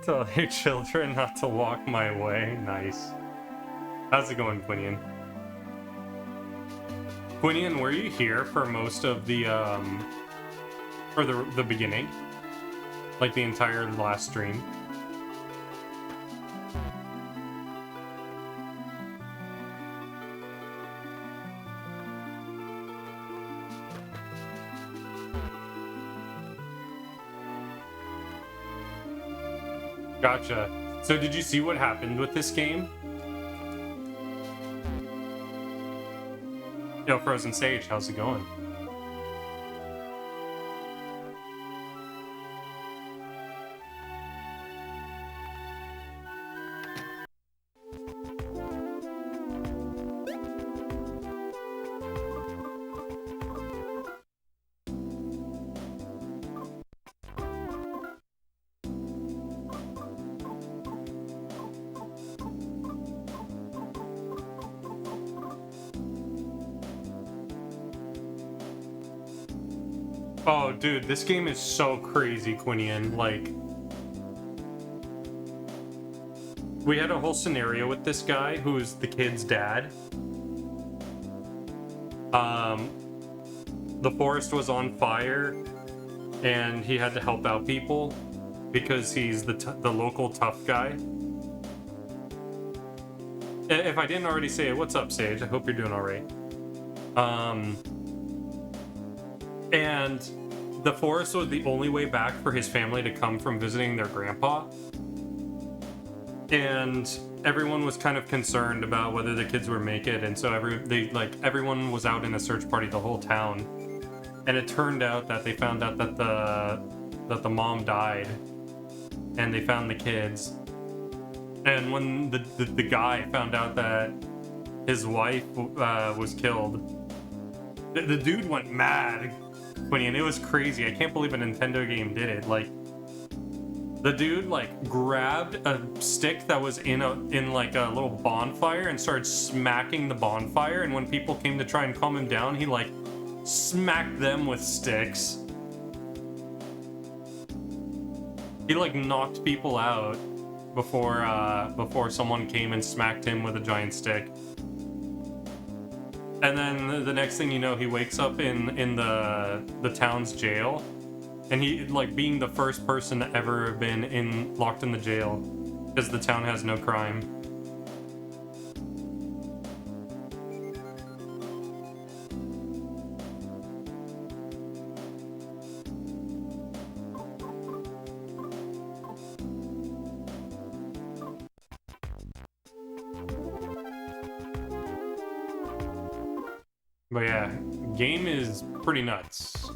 Tell your children not to walk my way. Nice. How's it going, Quinian? Quinian, were you here for most of the, for the beginning? Like the entire last stream? Gotcha. So did you see what happened with this game? Yo, Frozen Sage, how's it going? Oh, dude, this game is so crazy, Quinian. Like, we had a whole scenario with this guy who's the kid's dad. The forest was on fire, and he had to help out people because he's the local tough guy. If I didn't already say it, what's up, Sage? I hope you're doing all right. And the forest was the only way back for his family to come from visiting their grandpa. And everyone was kind of concerned about whether the kids would make it, and so everyone was out in a search party, the whole town. And it turned out that they found out that the mom died, and they found the kids. And when the guy found out that his wife was killed, the dude went mad. And it was crazy. I can't believe a Nintendo game did it. Like, the dude like grabbed a stick that was in like a little bonfire and started smacking the bonfire, and when people came to try and calm him down, he like smacked them with sticks. He like knocked people out before someone came and smacked him with a giant stick. And then the next thing you know, he wakes up in the town's jail, and he, like, being the first person to ever have been locked in the jail, because the town has no crime. But yeah, game is pretty nuts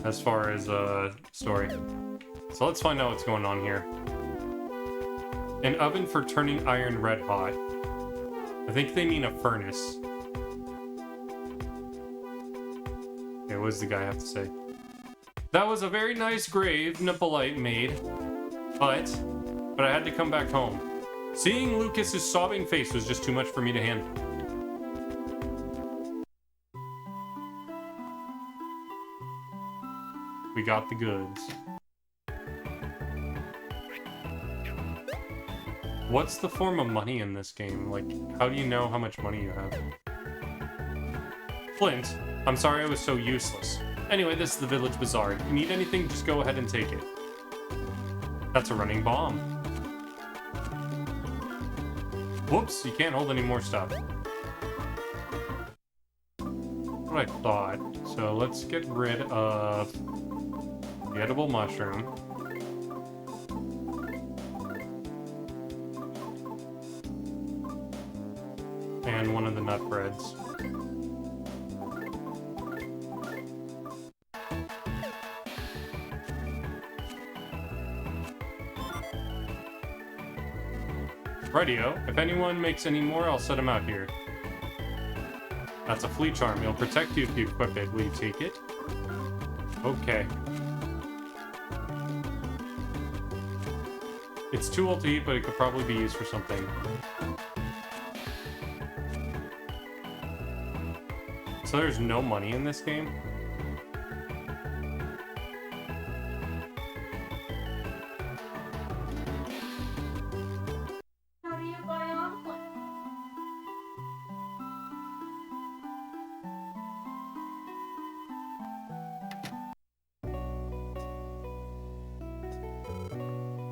as far as story. So let's find out what's going on here. An oven for turning iron red hot. I think they mean a furnace. Okay, what does the guy have to say? That was a very nice grave Nippolite made, but I had to come back home. Seeing Lucas's sobbing face was just too much for me to handle. We got the goods. What's the form of money in this game? Like, how do you know how much money you have? Flint, I'm sorry I was so useless. Anyway, this is the village bazaar. If you need anything, just go ahead and take it. That's a running bomb. Whoops, you can't hold any more stuff. What I thought. So let's get rid of the edible mushroom. And one of the nut breads. Rightio. If anyone makes any more, I'll set them out here. That's a flea charm. It'll protect you if you equip it. Will you take it? Okay. It's too old to eat, but it could probably be used for something. So there's no money in this game?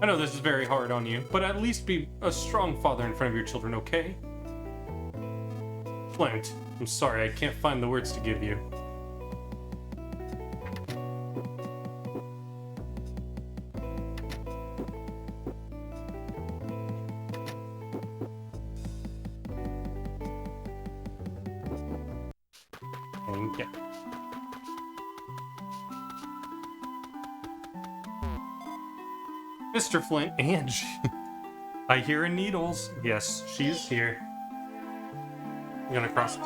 I know this is very hard on you, but at least be a strong father in front of your children, okay? Flint, I'm sorry, I can't find the words to give you. And yeah. Mr. Flint, Angie. I hear a Needles. Yes, she's here. I'm gonna cross.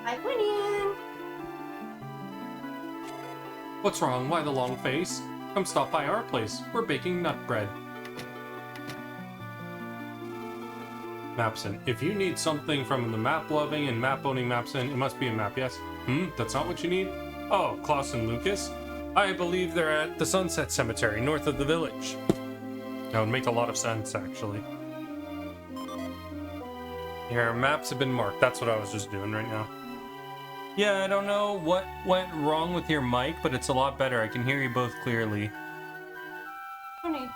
I went in. What's wrong? Why the long face? Come stop by our place. We're baking nut bread. Mapson, if you need something from the map-loving and map-owning Mapson, it must be a map, yes? That's not what you need? Oh, Klaus and Lucas? I believe they're at the Sunset Cemetery, north of the village. That would make a lot of sense, actually. Your maps have been marked. That's what I was just doing right now. Yeah, I don't know what went wrong with your mic, but it's a lot better. I can hear you both clearly. Funny.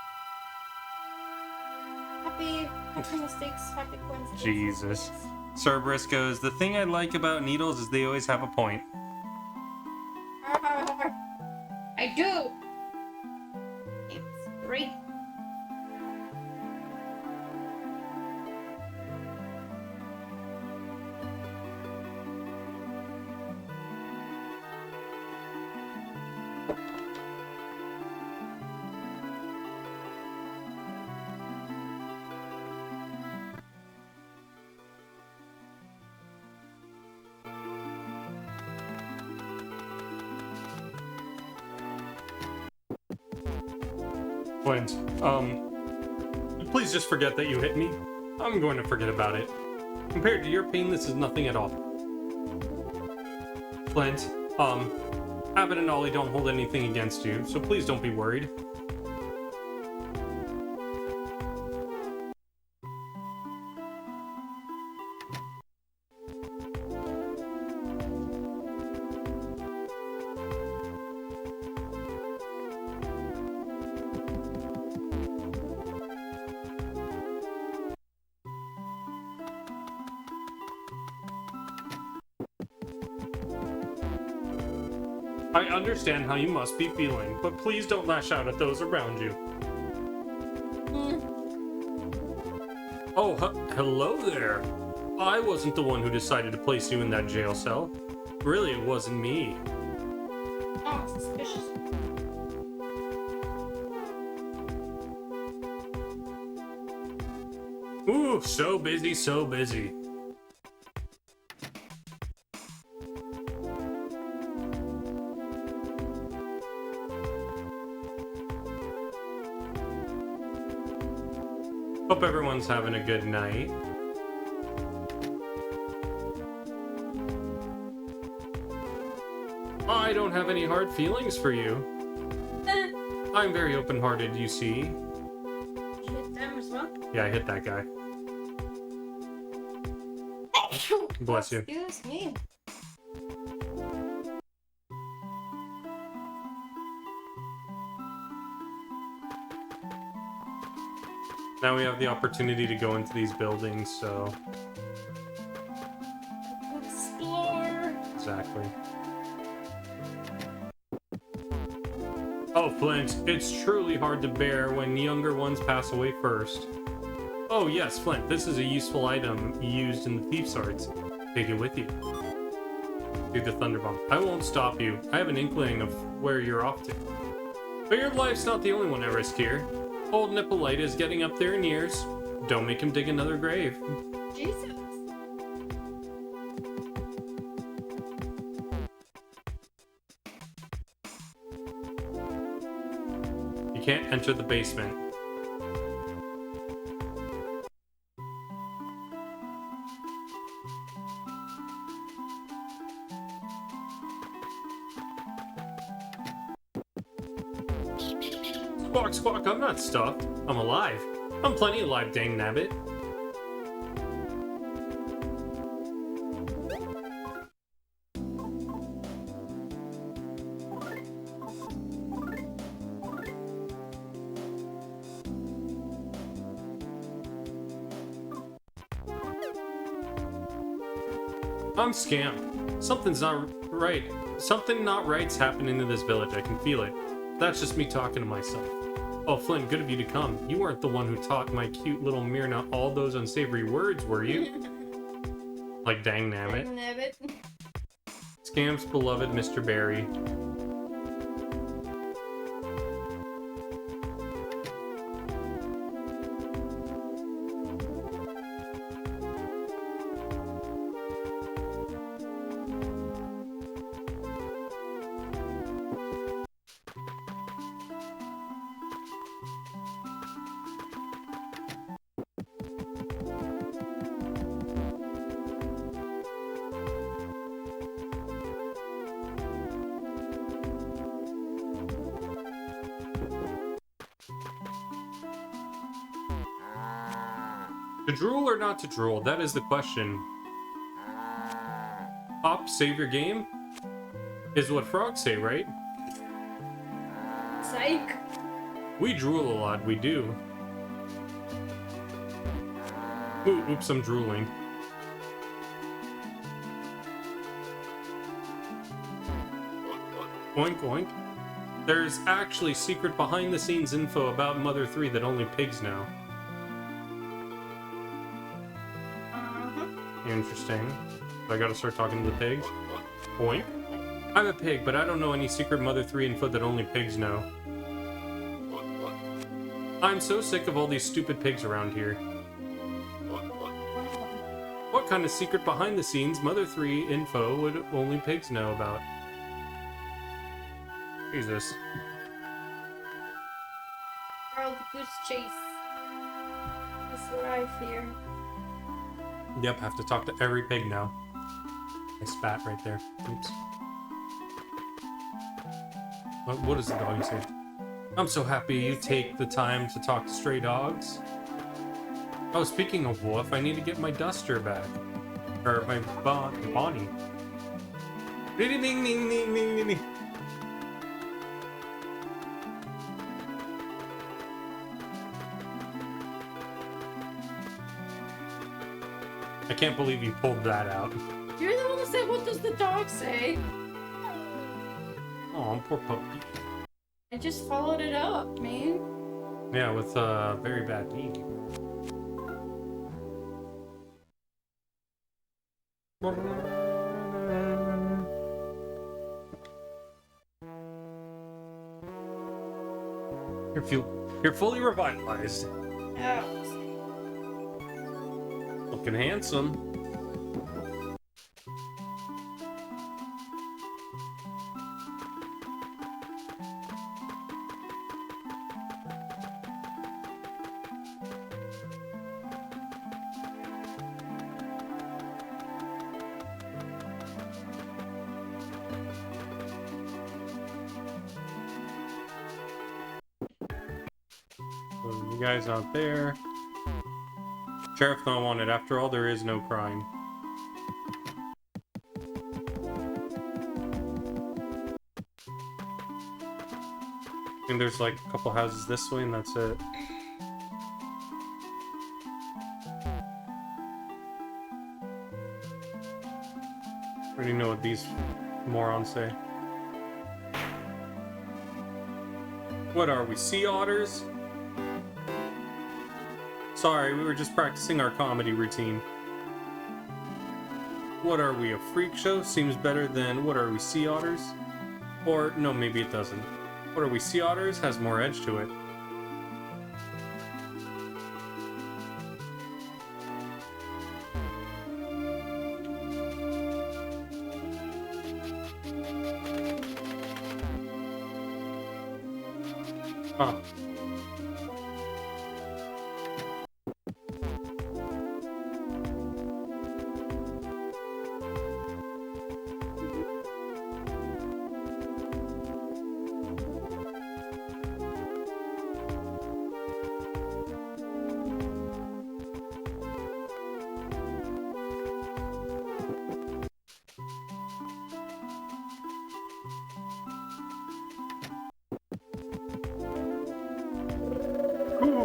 Happy mistakes, happy coincidences. Jesus. Cerberus goes, the thing I like about Needles is they always have a point. I do. It's great. Flint, please just forget that you hit me. I'm going to forget about it. Compared to your pain, this is nothing at all. Flint, Abbott and Ollie don't hold anything against you, so please don't be worried. I understand how you must be feeling, but please don't lash out at those around you. Oh, hello there. I wasn't the one who decided to place you in that jail cell. Really, it wasn't me. Oh, suspicious. Ooh, so busy, so busy. Hope everyone's having a good night. I don't have any hard feelings for you. I'm very open-hearted, you see. You hit them as well? Yeah, I hit that guy. Bless you. Excuse me. Now we have the opportunity to go into these buildings, so... Explore. Exactly. Oh, Flint, it's truly hard to bear when younger ones pass away first. Oh yes, Flint, this is a useful item used in the Thief's Arts. Take it with you. Do the Thunderbomb. I won't stop you. I have an inkling of where you're off to. But your life's not the only one at risk here. Old Nippolite is getting up there in years. Don't make him dig another grave. Jesus. You can't enter the basement. Squawk, squawk, I'm not stuffed. I'm alive. I'm plenty alive, dang nabbit. I'm scammed. Something's not right. Something not right's happening in this village. I can feel it. That's just me talking to myself. Oh, Flynn, good of you to come. You weren't the one who taught my cute little Myrna all those unsavory words, were you? Like, dang nabbit. Nabbit. Scamp's beloved Mr. Barry. To drool or not to drool? That is the question. Hop, save your game? Is what frogs say, right? Psych. We drool a lot, we do. Ooh, oops, I'm drooling. Oink, oink. There's actually secret behind-the-scenes info about Mother 3 that only pigs know. Interesting. So I gotta start talking to the pig. Oink. I'm a pig, but I don't know any secret Mother 3 info that only pigs know. I'm so sick of all these stupid pigs around here. What kind of secret behind the scenes Mother 3 info would only pigs know about? Jesus. Wild goose chase. That's what I fear. Yep, have to talk to every pig now. I spat right there. Oops. What does the dog say? I'm so happy you take the time to talk to stray dogs. Oh, speaking of wolf, I need to get my duster back. Or my Bonnie. Ding ding ding ding ding ding. I can't believe you pulled that out. You're the one that said, what does the dog say? Oh, poor puppy. I just followed it up, man. Yeah, with a very bad knee. You're fully revitalized. Yeah. Looking handsome. So you guys out there. Sheriff not wanted. After all, there is no crime. And there's like a couple houses this way, and that's it. Already know what these morons say. What are we, sea otters? Sorry, we were just practicing our comedy routine. What are we, a freak show? Seems better than what are we, sea otters? Or, no, maybe it doesn't. What are we, sea otters? Has more edge to it. Huh.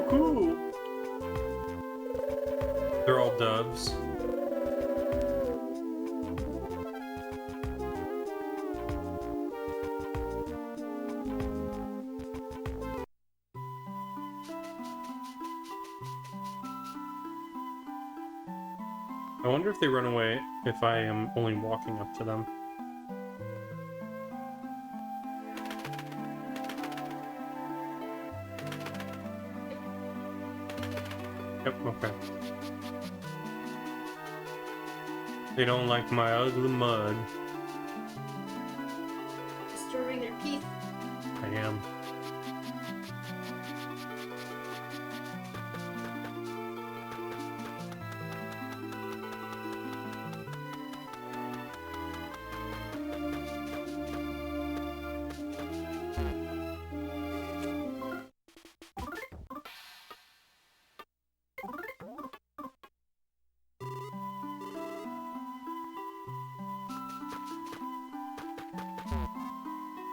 Cool. They're all doves. I wonder if they run away if I am only walking up to them. Yep, okay. They don't like my ugly mud. Disturbing their peace. I am.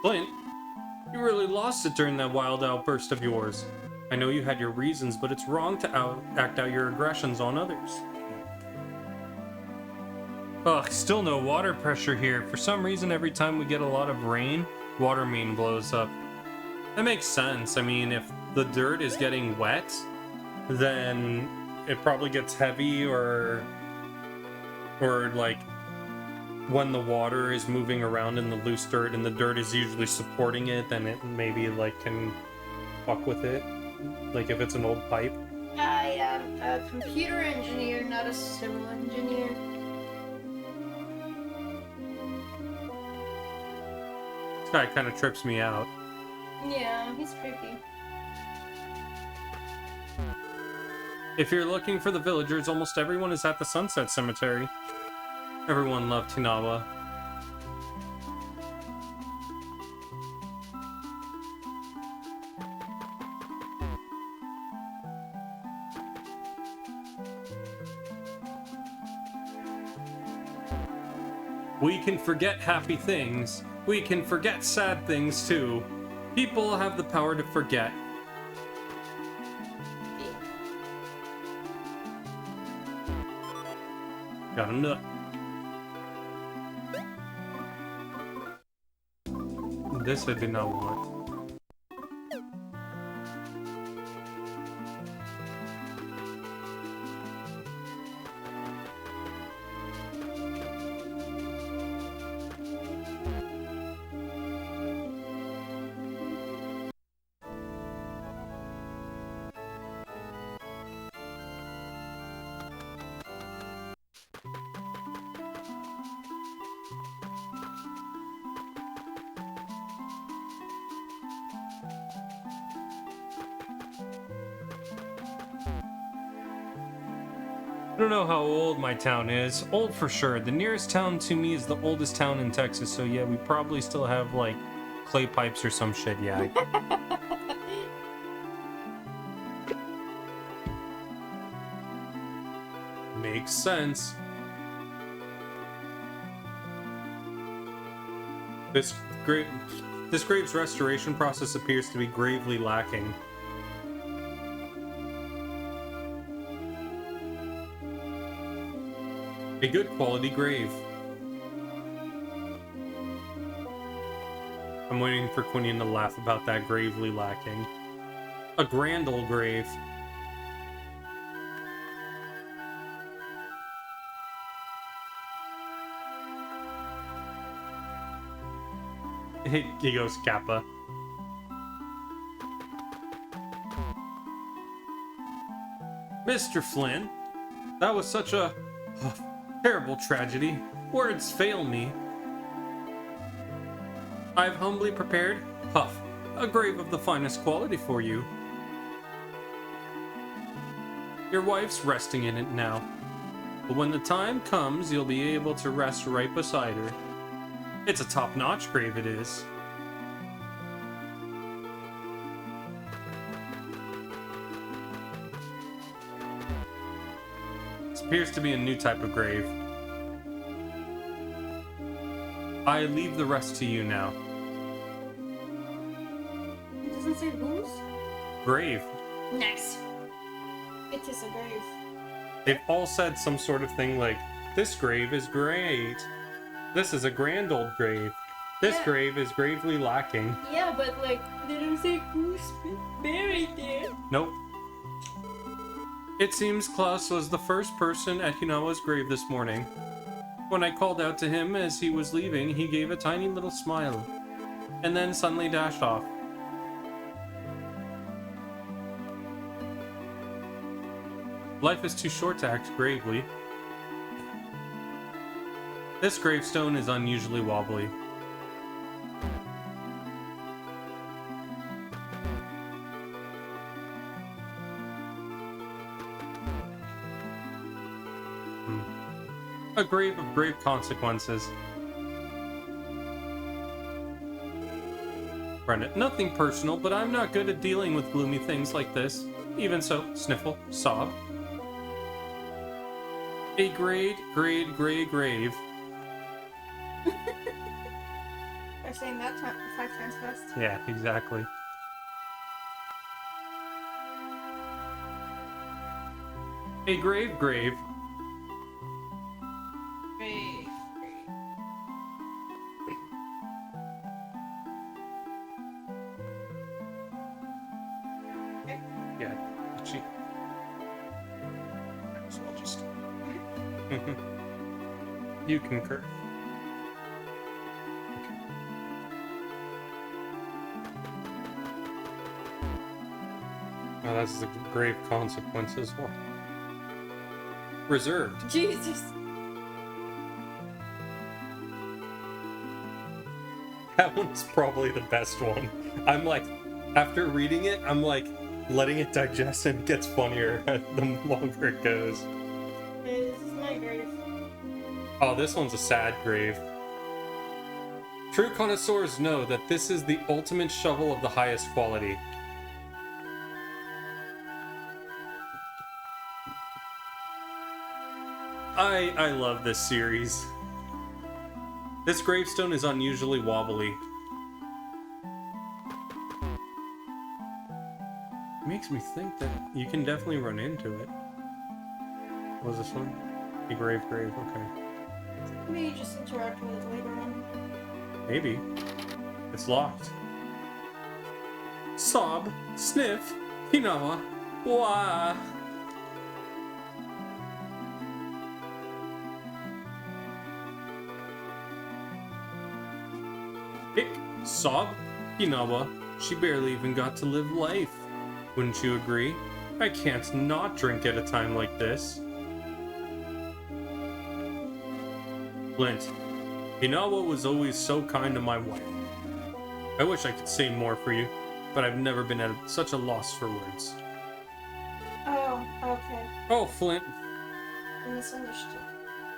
Flint, you really lost it during that wild outburst of yours. I know you had your reasons, but it's wrong to act out your aggressions on others. Ugh, still no water pressure here. For some reason, every time we get a lot of rain, water main blows up. That makes sense. I mean, if the dirt is getting wet, then it probably gets heavy or like when the water is moving around in the loose dirt and the dirt is usually supporting it, then it maybe like can fuck with it. Like if it's an old pipe. I am a computer engineer, not a civil engineer. This guy kind of trips me out. Yeah, he's creepy. If you're looking for the villagers, almost everyone is at the Sunset Cemetery. Everyone loved Tinawa. We can forget happy things. We can forget sad things too. People have the power to forget. Got a nut. This I did not want. I don't know how old my town is. Old for sure. The nearest town to me is the oldest town in Texas, so yeah, we probably still have like clay pipes or some shit, yeah. Makes sense. This grave's restoration process appears to be gravely lacking. A good quality grave. I'm waiting for Quinian to laugh about that gravely lacking. A grand old grave. He goes, Kappa. Mr. Flynn, that was such a terrible tragedy. Words fail me. I've humbly prepared, Puff, a grave of the finest quality for you. Your wife's resting in it now, but when the time comes, you'll be able to rest right beside her. It's a top-notch grave, it is. This appears to be a new type of grave. I leave the rest to you now. It doesn't say whose? Grave. Nice. It is a grave. They've all said some sort of thing like, this grave is great. This is a grand old grave. This Yeah. grave is gravely lacking. Yeah, but like, they don't say who's buried there. Nope. It seems Klaus was the first person at Hinawa's grave this morning. When I called out to him as he was leaving, he gave a tiny little smile, and then suddenly dashed off. Life is too short to act gravely. This gravestone is unusually wobbly. A grave of grave consequences. Brenda, nothing personal, but I'm not good at dealing with gloomy things like this. Even so, sniffle, sob. A grade, grave. By saying that 5 times fast. Yeah, exactly. A grave. Great. Okay. Yeah, she. Might as well just. You concur. Oh, that's the grave consequences. Well, reserved. Jesus. That one's probably the best one. I'm like, after reading it, I'm like, letting it digest and it gets funnier the longer it goes. This is my grave. Oh, this one's a sad grave. True connoisseurs know that this is the ultimate shovel of the highest quality. I love this series. This gravestone is unusually wobbly. Makes me think that you can definitely run into it. What was this one? A grave, okay. Maybe just interact with it later on. Maybe. It's locked. Sob, sniff, Hinawa, wah. Hick, sob, Hinawa, she barely even got to live life. Wouldn't you agree? I can't not drink at a time like this. Flint, Hinawa was always so kind to my wife. I wish I could say more for you, but I've never been at such a loss for words. Oh, okay. Oh, Flint, I misunderstood.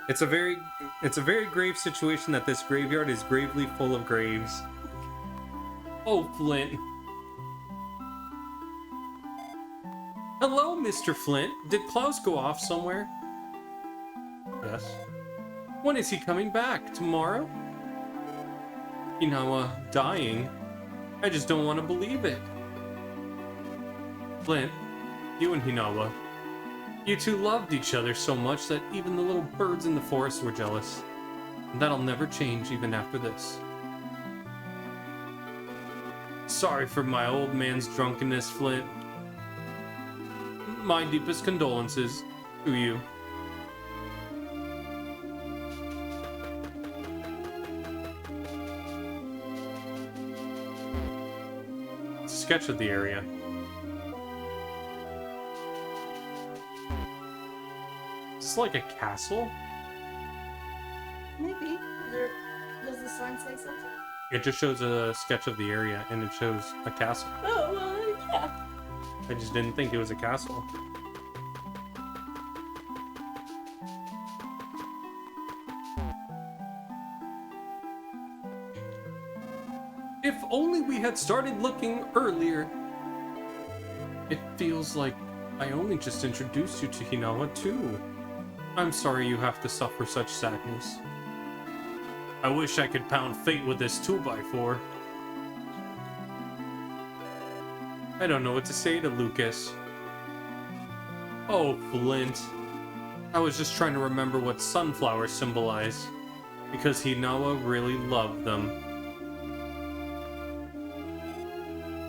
it's a very grave situation that this graveyard is gravely full of graves. Oh, Flint. Hello, Mr. Flint. Did Klaus go off somewhere? Yes. When is he coming back? Tomorrow? Hinawa dying? I just don't want to believe it. Flint, you and Hinawa, you two loved each other so much that even the little birds in the forest were jealous. And that'll never change even after this. Sorry for my old man's drunkenness, Flint. My deepest condolences to you. It's a sketch of the area. Is this like a castle? Maybe. Does the sign say something? It just shows a sketch of the area and it shows a castle. Oh, well, yeah. I just didn't think it was a castle. If only we had started looking earlier. It feels like I only just introduced you to Hinawa too. I'm sorry you have to suffer such sadness. I wish I could pound fate with this 2x4. I don't know what to say to Lucas. Oh, Flint. I was just trying to remember what sunflowers symbolize, because Hinawa really loved them.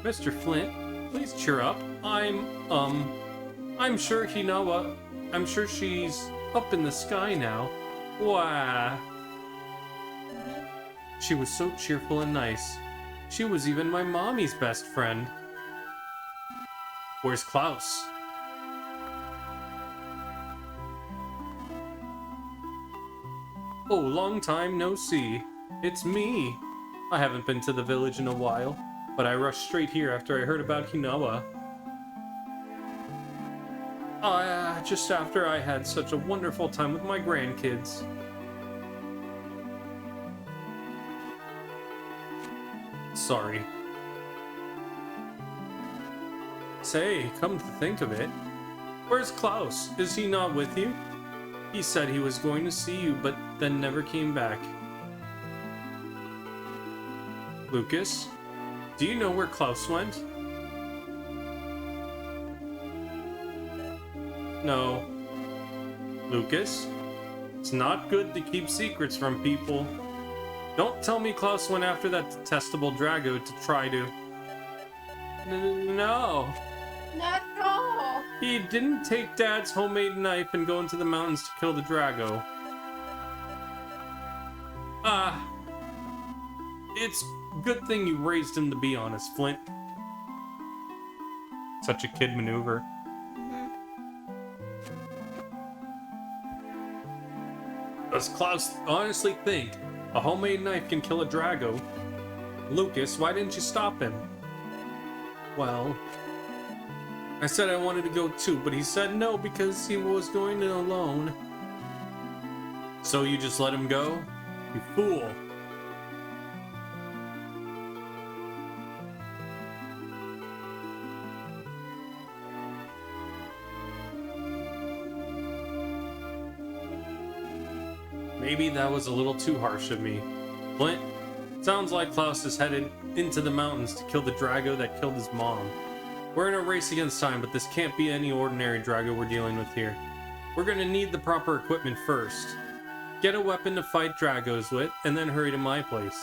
Mr. Flint, please cheer up. I'm sure Hinawa. I'm sure she's up in the sky now. Wow. She was so cheerful and nice. She was even my mommy's best friend. Where's Klaus? Oh, long time no see. It's me. I haven't been to the village in a while, but I rushed straight here after I heard about Hinawa. Just after I had such a wonderful time with my grandkids. Sorry. Say, come to think of it, where's Klaus? Is he not with you? He said he was going to see you, but then never came back. Lucas, do you know where Klaus went? No. Lucas, it's not good to keep secrets from people. Don't tell me Klaus went after that detestable Drago to try to... No. Not at all. He didn't take Dad's homemade knife and go into the mountains to kill the Drago. It's good thing you raised him to be honest, Flint. Such a kid maneuver. Does Klaus honestly think a homemade knife can kill a Drago? Lucas, why didn't you stop him? Well, I said I wanted to go too, but he said no because he was going in alone. So you just let him go? You fool. Maybe that was a little too harsh of me. Flint, sounds like Klaus is headed into the mountains to kill the Drago that killed his mom. We're in a race against time, but this can't be any ordinary Drago we're dealing with here. We're gonna need the proper equipment first. Get a weapon to fight Dragos with, and then hurry to my place.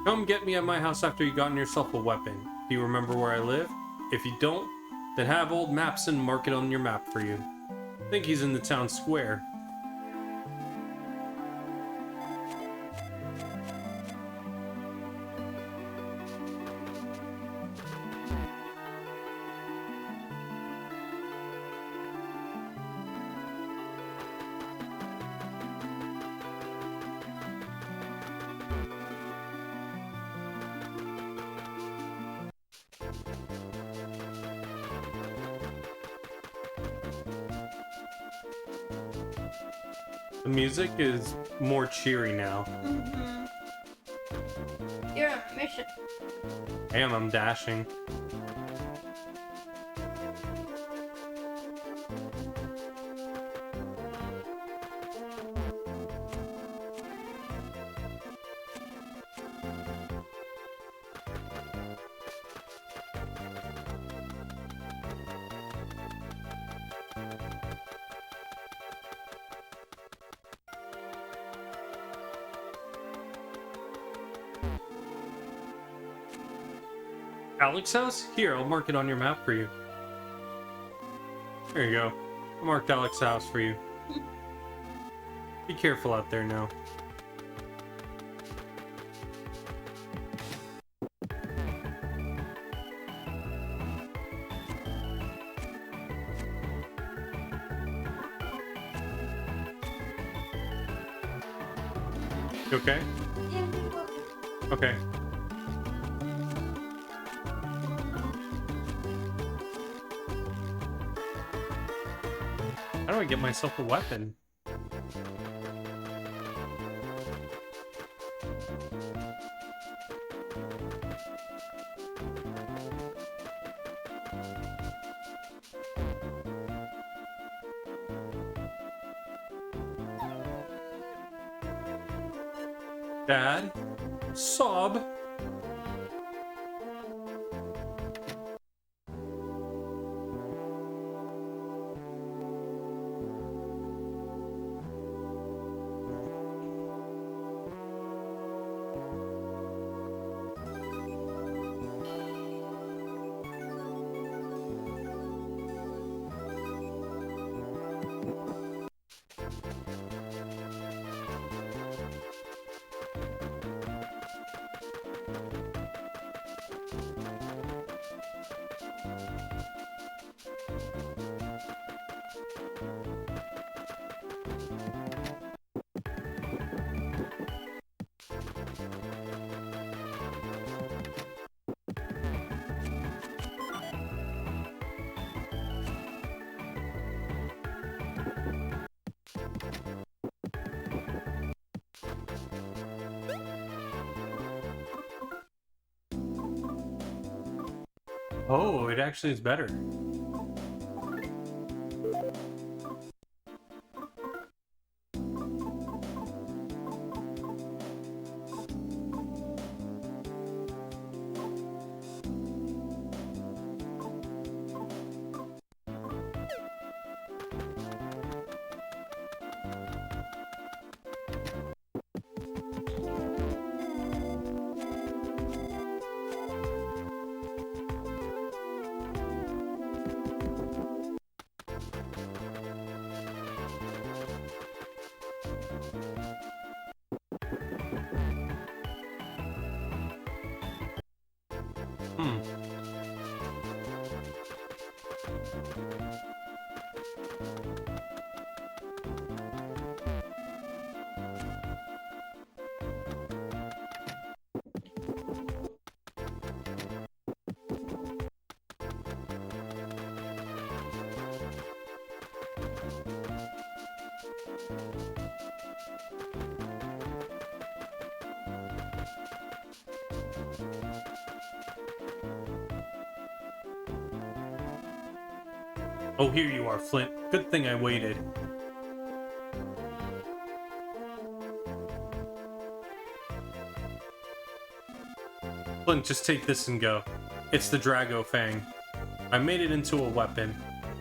Come get me at my house after you've gotten yourself a weapon. Do you remember where I live? If you don't, then have old Mapson mark it on your map for you. I think he's in the town square. The music is more cheery now. You're on a mission. I'm dashing. Alex's house? Here, I'll mark it on your map for you. There you go. I marked Alex's house for you. Be careful out there now. You okay? Okay. How do I get myself a weapon? Dad? Sob? Oh, it actually is better. Hmm. Oh, here you are, Flint. Good thing I waited. Flint, just take this and go. It's the Drago Fang. I made it into a weapon.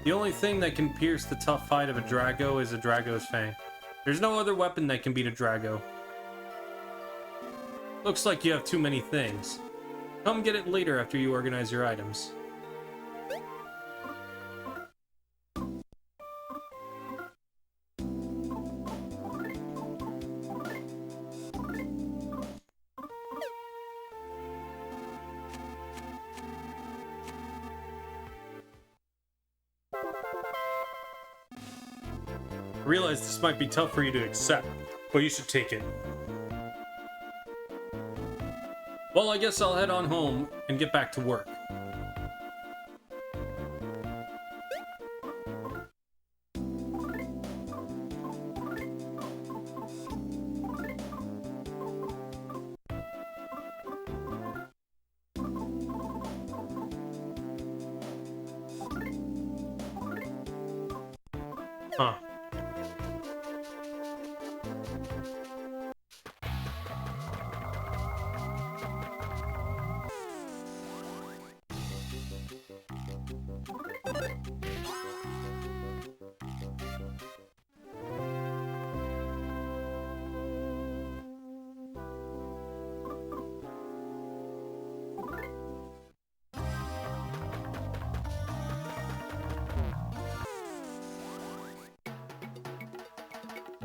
The only thing that can pierce the tough hide of a Drago is a Drago's Fang. There's no other weapon that can beat a Drago. Looks like you have too many things. Come get it later after you organize your items. I realize this might be tough for you to accept, but you should take it. Well, I guess I'll head on home and get back to work. Huh.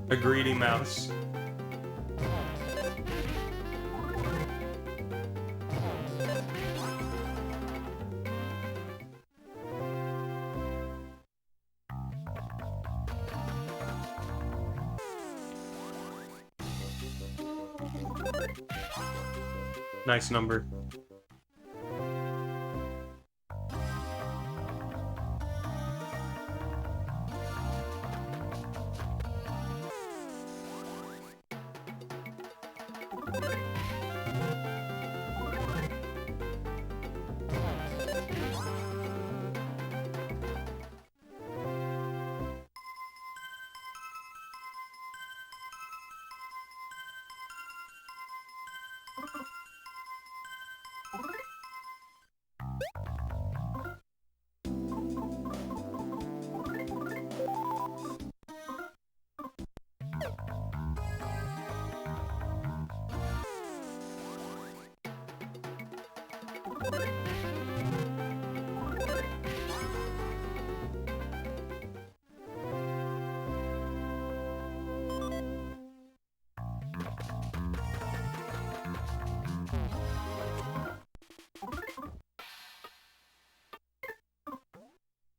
A greedy mouse. Nice number.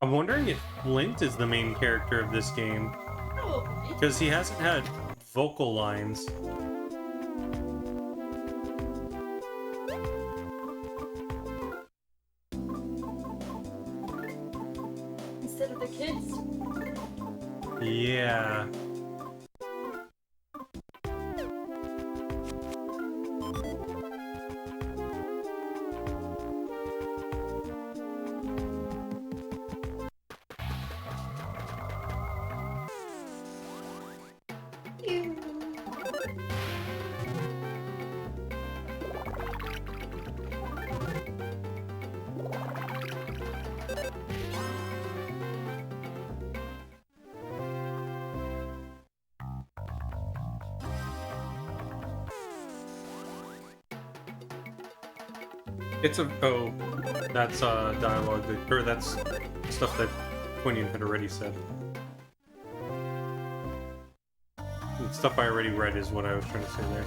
I'm wondering if Flint is the main character of this game, Probably. because he hasn't had vocal lines. Instead of the kids. Yeah. It's a oh, that's dialogue that, or that's stuff that Quinion had already said. Stuff I already read is what I was trying to say there.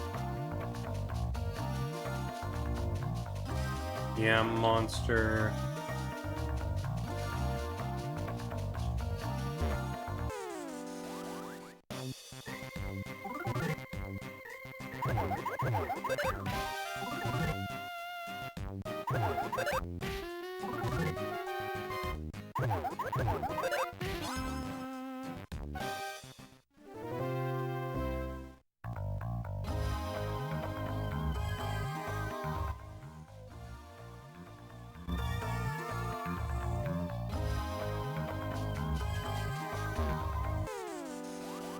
Yeah, monster.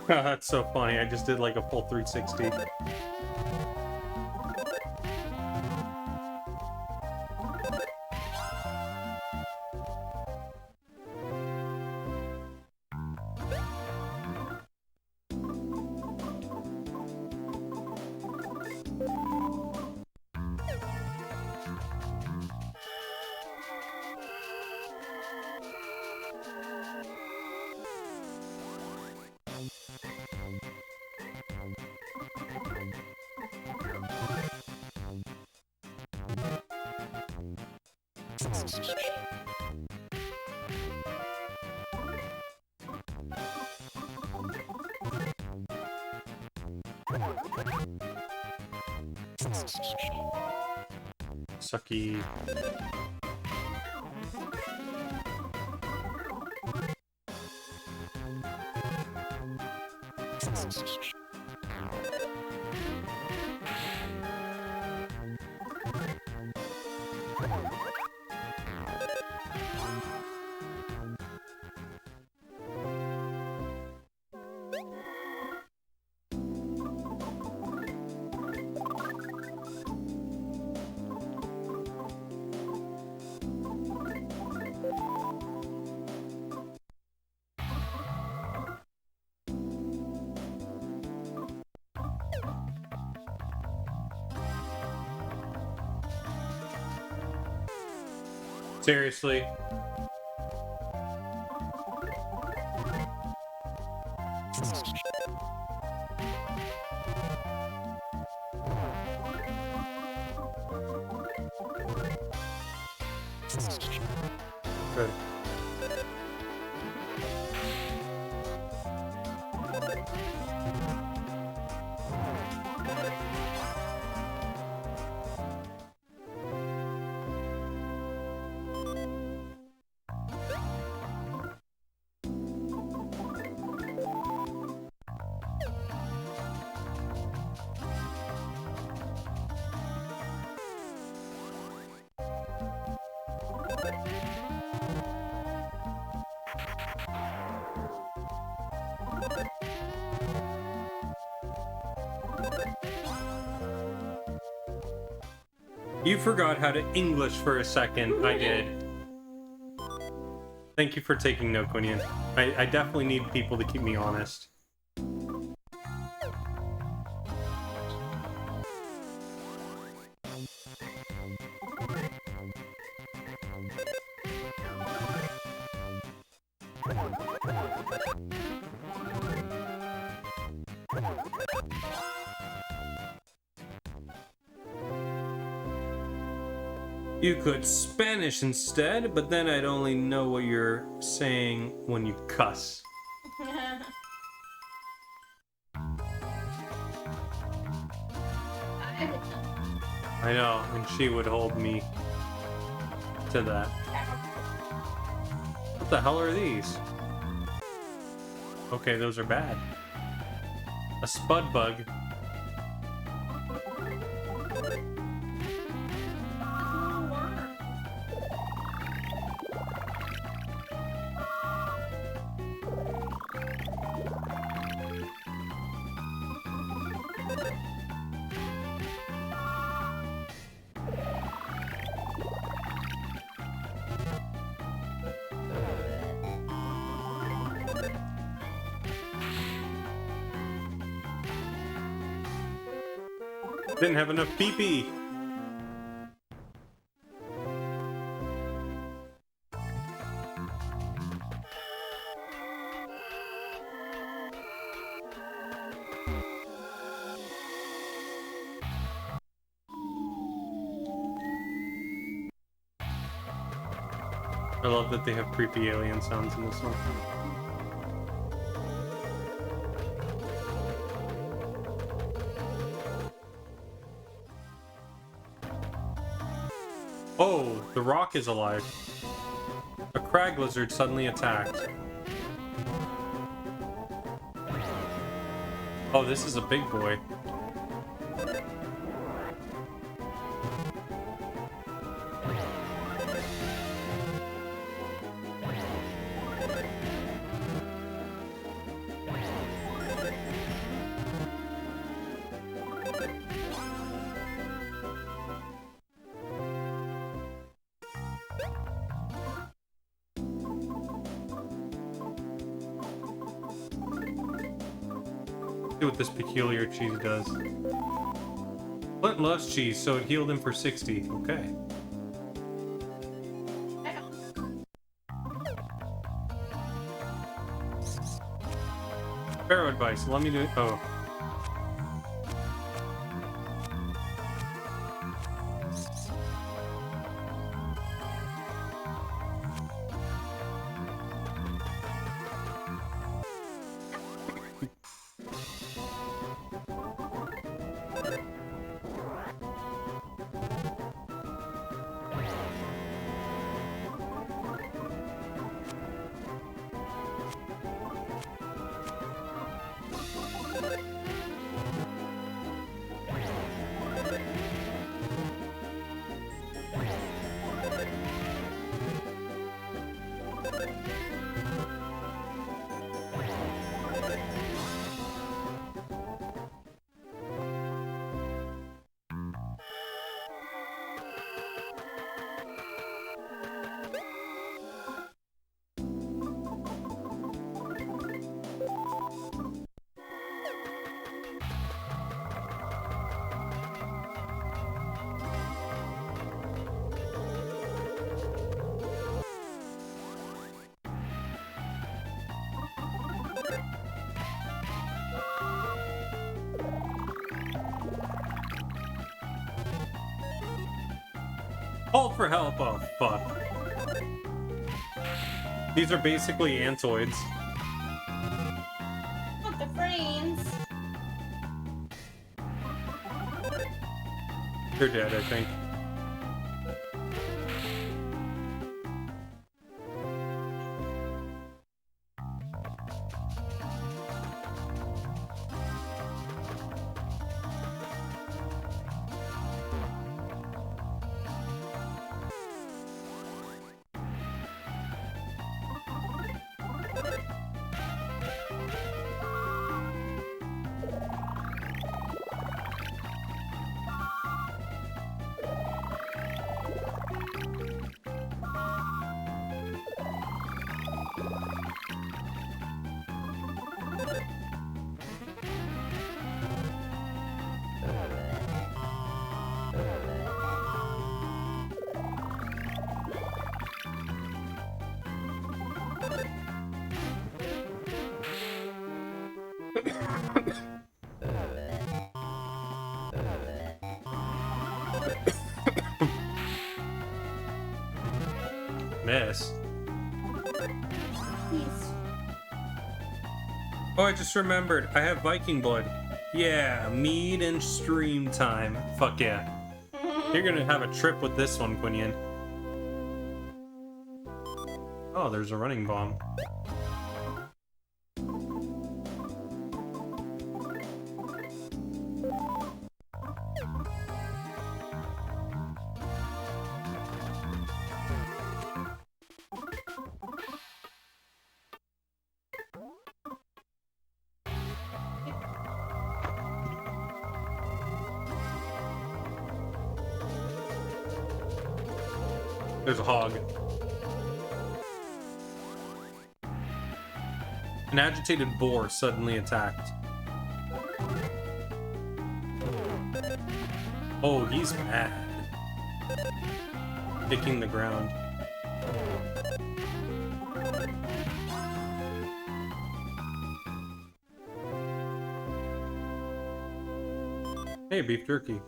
That's so funny. I just did like a full 360. Sucky. Seriously. Good. You forgot how to English for a second. I did. Thank you for taking note, Quinion. I definitely need people to keep me honest. You could Spanish instead, but then I'd only know what you're saying when you cuss. I know, and she would hold me to that. What the hell are these? Okay, those are bad. A spud bug. Didn't have enough pee-pee. I love that they have creepy alien sounds in this one. Oh, the rock is alive. A crag lizard suddenly attacked. Oh, this is a big boy. See what this peculiar cheese does. Flint loves cheese, so it healed him for 60. Okay. Sparrow advice. Let me do. Oh. Call for help. Oh, fuck. These are basically Antoids. Not the brains. They're dead, I think. Miss. Please. Oh, I just remembered. I have Viking blood. Yeah, mead and stream time. Fuck yeah. You're gonna have a trip with this one, Quinion. Oh, there's a running bomb. There's a hog. An agitated boar suddenly attacked. Oh, he's mad. Kicking the ground. Hey, beef jerky.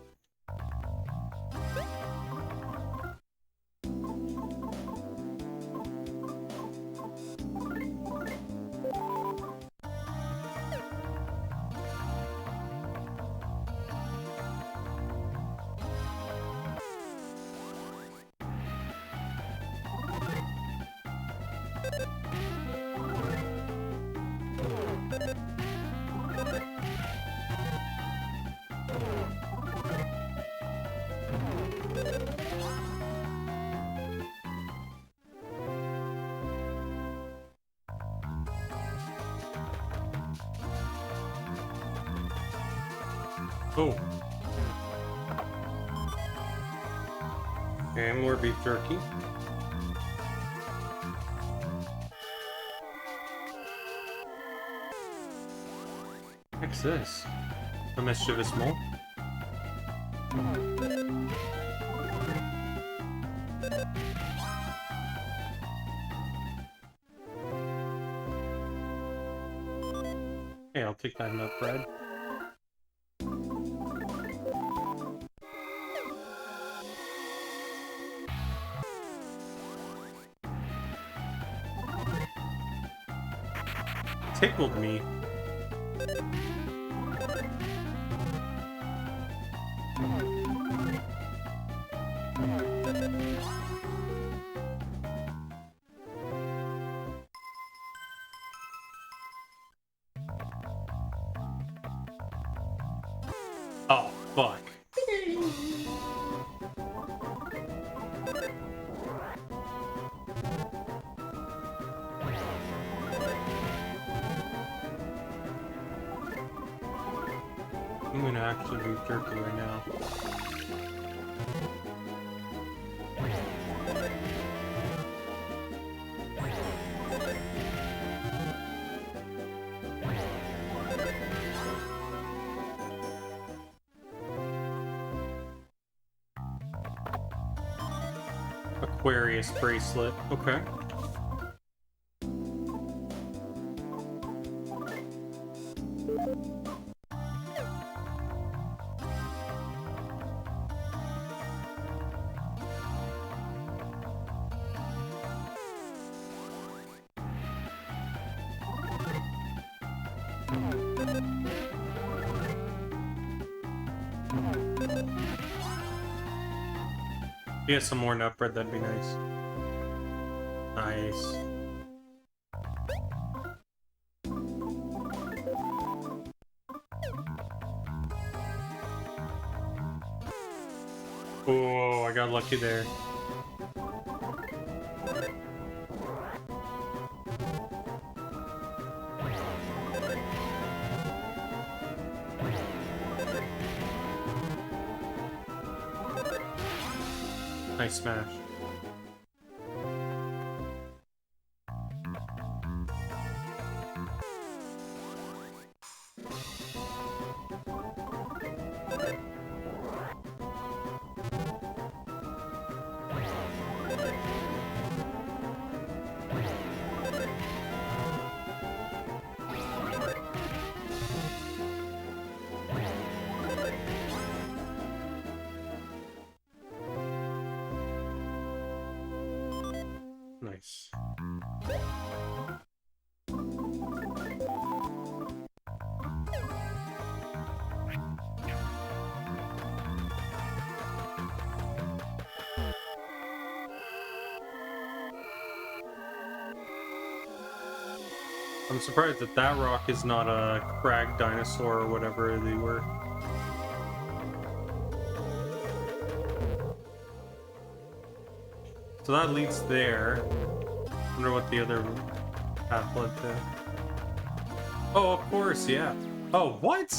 Oh. And more beef jerky. What's this? A mischievous mole? Hey, I'll take that nut bread. Tickled me. Oh, fuck. I'm gonna actually do jerky right now. Aquarius bracelet. Okay. Yeah, some more nut bread, that'd be nice. Nice. Oh, I got lucky there. Nice smash. Nice. I'm surprised that that rock is not a crag dinosaur or whatever they were. So that leads there. Wonder what the other path led to. Oh, of course, yeah. Oh, what?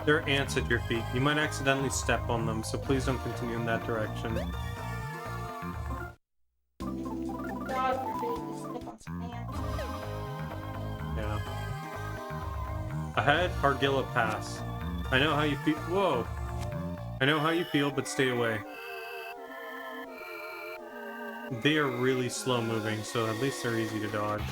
There are ants at your feet. You might accidentally step on them, so please don't continue in that direction. God forbid you step on some ants. Yeah. Ahead, Argilla Pass. I know how you feel. Whoa! I know how you feel, but stay away. They are really slow moving, so at least they're easy to dodge.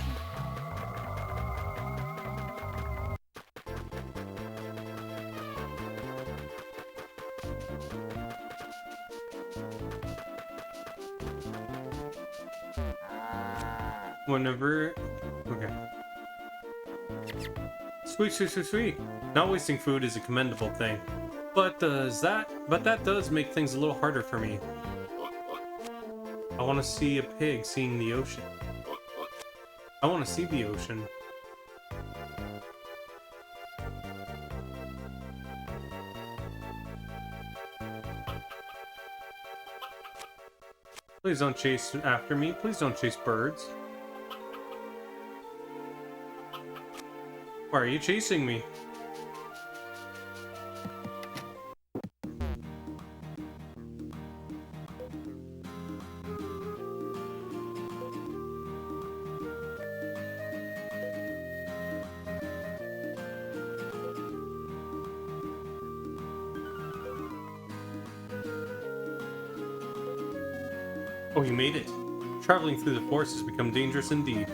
Whenever... Okay. Sweet, sweet, sweet, sweet. Not wasting food is a commendable thing. But that does make things a little harder for me. I want to see a pig seeing the ocean. I want to see the ocean. Please don't chase after me. Please don't chase birds. Why are you chasing me? Oh, you made it. Traveling through the forest has become dangerous indeed.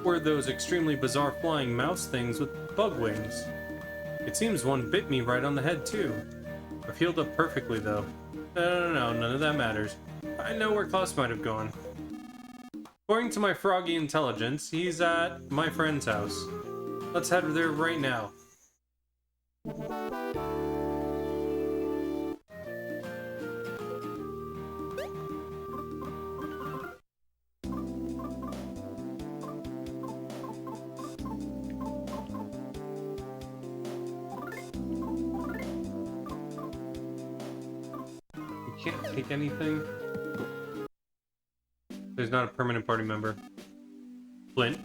Were those extremely bizarre flying mouse things with bug wings? It seems one bit me right on the head, too. I've healed up perfectly, though. No, none of that matters. I know where Klaus might have gone. According to my froggy intelligence, he's at my friend's house. Let's head there right now. Can't take anything. There's not a permanent party member. Flint,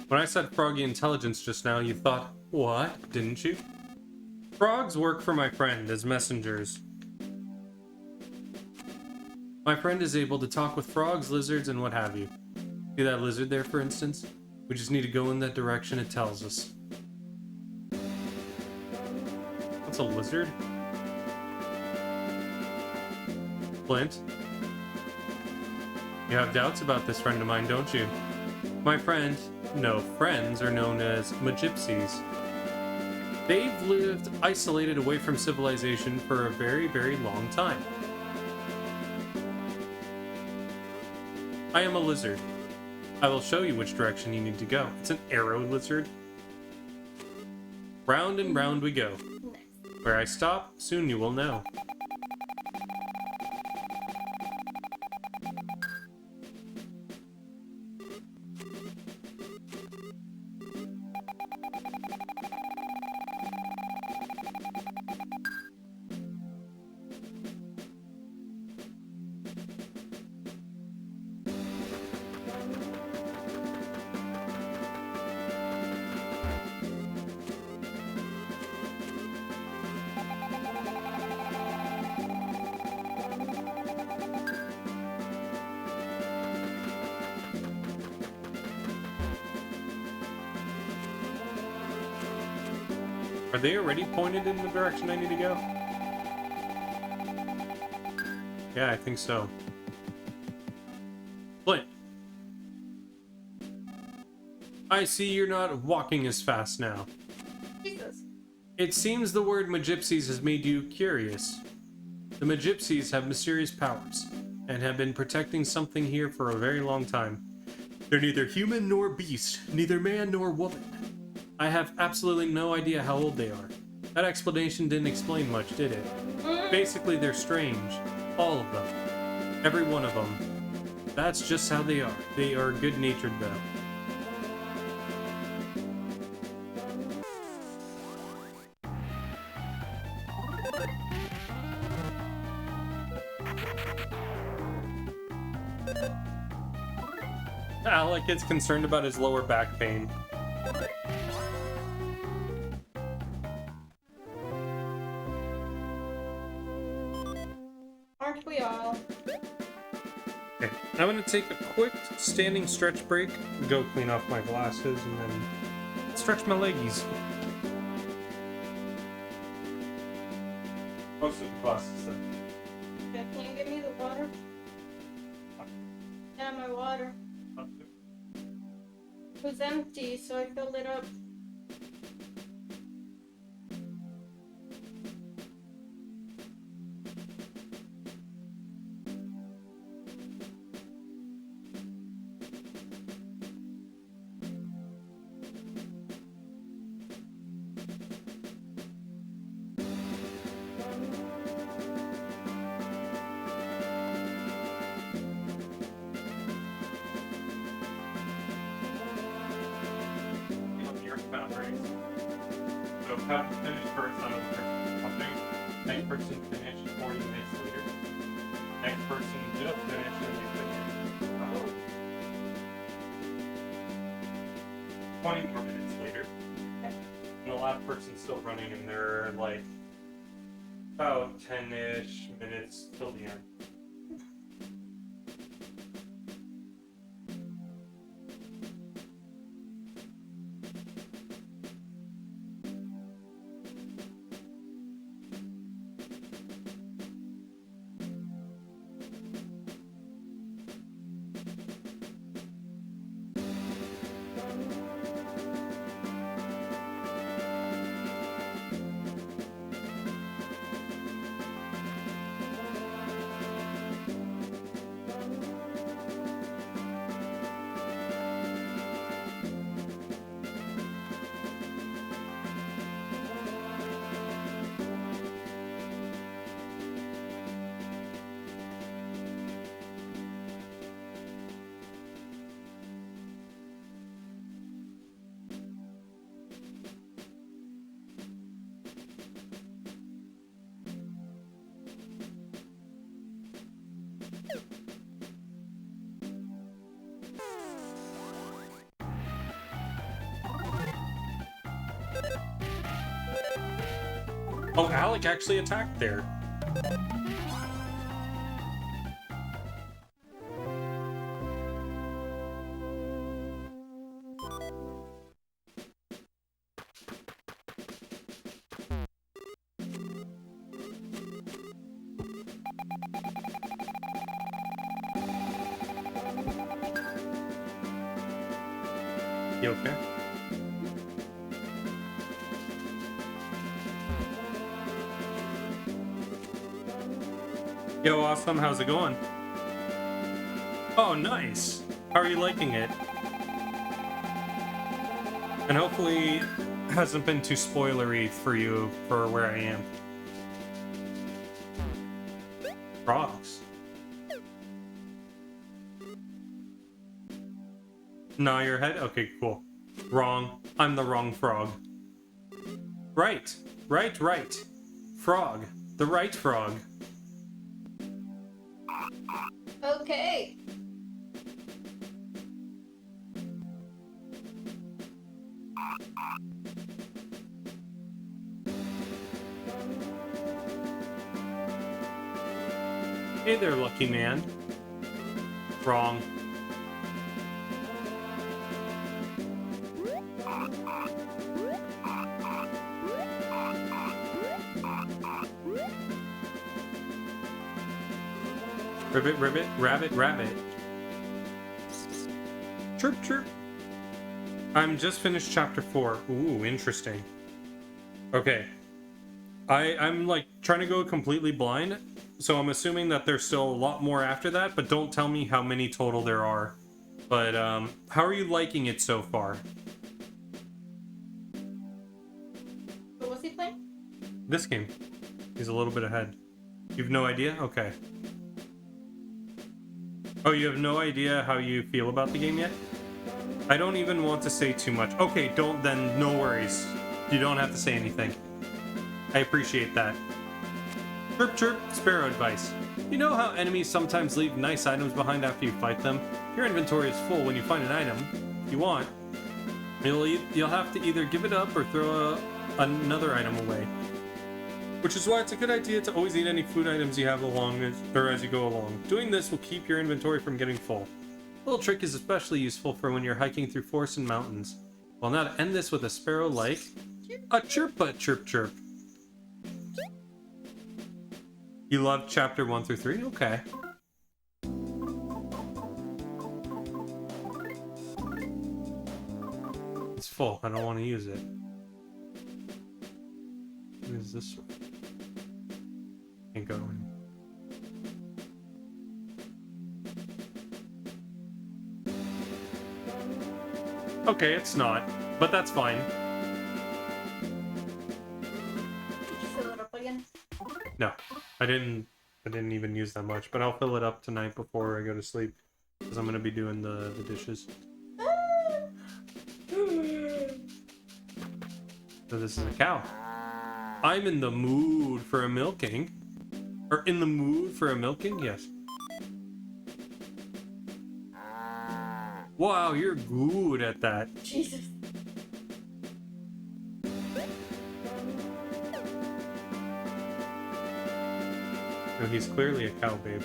when I said froggy intelligence just now, you thought, what, didn't you? Frogs work for my friend as messengers. My friend is able to talk with frogs, lizards, and what have you. See that lizard there, for instance? We just need to go in that direction it tells us. What's a lizard? Flint? You have doubts about this friend of mine, don't you? My friend, no, friends are known as Magypsies. They've lived isolated away from civilization for a very, very long time. I am a lizard. I will show you which direction you need to go. It's an arrow lizard. Round and round we go. Where I stop, soon you will know. Are they already pointed in the direction I need to go? Yeah, I think so. Flint. I see you're not walking as fast now. Jesus. It seems the word Magypsies has made you curious. The Magypsies have mysterious powers, and have been protecting something here for a very long time. They're neither human nor beast, neither man nor woman. I have absolutely no idea how old they are. That explanation didn't explain much, did it? Basically, they're strange. All of them. Every one of them. That's just how they are. They are good-natured, though. Alec gets concerned about his lower back pain. Aren't we all? Okay, I'm gonna take a quick standing stretch break, go clean off my glasses, and then stretch my leggies. Most of the glasses. Yeah, can you give me the water? Yeah, my water. It was empty, so I filled it up. Earthbound race. So Pep finished first on the first pumping. Next person finished 40 minutes later. Next person just finished and they finished 20 more minutes later. And the last person's still running and they're like about 10-ish minutes till the end. Oh, Alec actually attacked there. You okay? Yo, awesome. How's it going? Oh, nice. How are you liking it? And hopefully it hasn't been too spoilery for you for where I am. Frogs. Nah, your head? Okay, cool. Wrong. I'm the wrong frog. Right. Right. Frog. The right frog. Okay. Hey there, lucky man. Wrong. Ribbit, ribbit, rabbit, rabbit. Chirp, chirp. I'm just finished chapter 4. Ooh, interesting. Okay. I'm like trying to go completely blind, so I'm assuming that there's still a lot more after that, but don't tell me how many total there are. But how are you liking it so far? So what's he playing? This game. He's a little bit ahead. You've no idea? Okay. Oh, you have no idea how you feel about the game yet? I don't even want to say too much. Okay, don't then, no worries. You don't have to say anything. I appreciate that. Chirp chirp, sparrow advice. You know how enemies sometimes leave nice items behind after you fight them? Your inventory is full when you find an item you want. You'll have to either give it up or throw another item away. Which is why it's a good idea to always eat any food items you have as you go along. Doing this will keep your inventory from getting full. A little trick is especially useful for when you're hiking through forests and mountains. Well, now to end this with a sparrow like a chirpa chirp chirp. You loved chapter 1 through 3? Okay. It's full. I don't want to use it. What is this? Can't go in. Okay, it's not, but that's fine. Did you fill it up again? No, I didn't even use that much, but I'll fill it up tonight before I go to sleep, because I'm gonna be doing the dishes. So this is a cow. I'm in the mood for a milking. Or in the mood for a milking? Yes. Wow, you're good at that. Jesus. No, he's clearly a cow, babe.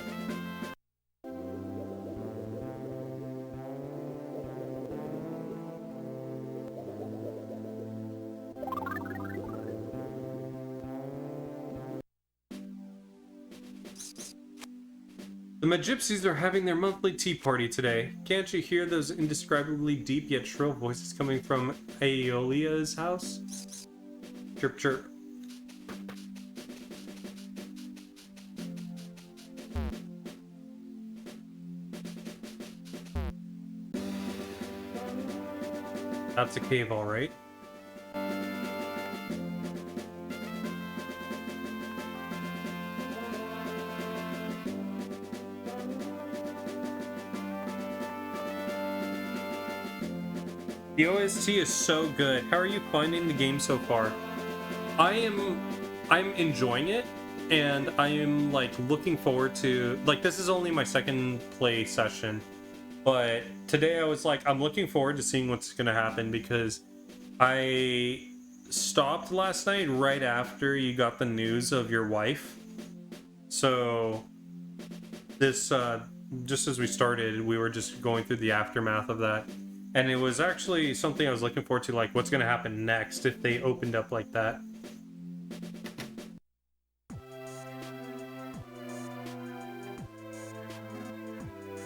The Magypsies are having their monthly tea party today. Can't you hear those indescribably deep yet shrill voices coming from Aeolia's house? Chirp chirp. That's a cave, all right. The OST is so good. How are you finding the game so far? I'm enjoying it, and I am like looking forward to, like, this is only my second play session, but today I was like, I'm looking forward to seeing what's gonna happen, because I stopped last night right after you got the news of your wife. So this just as we started, we were just going through the aftermath of that. And it was actually something I was looking forward to, like, what's going to happen next if they opened up like that.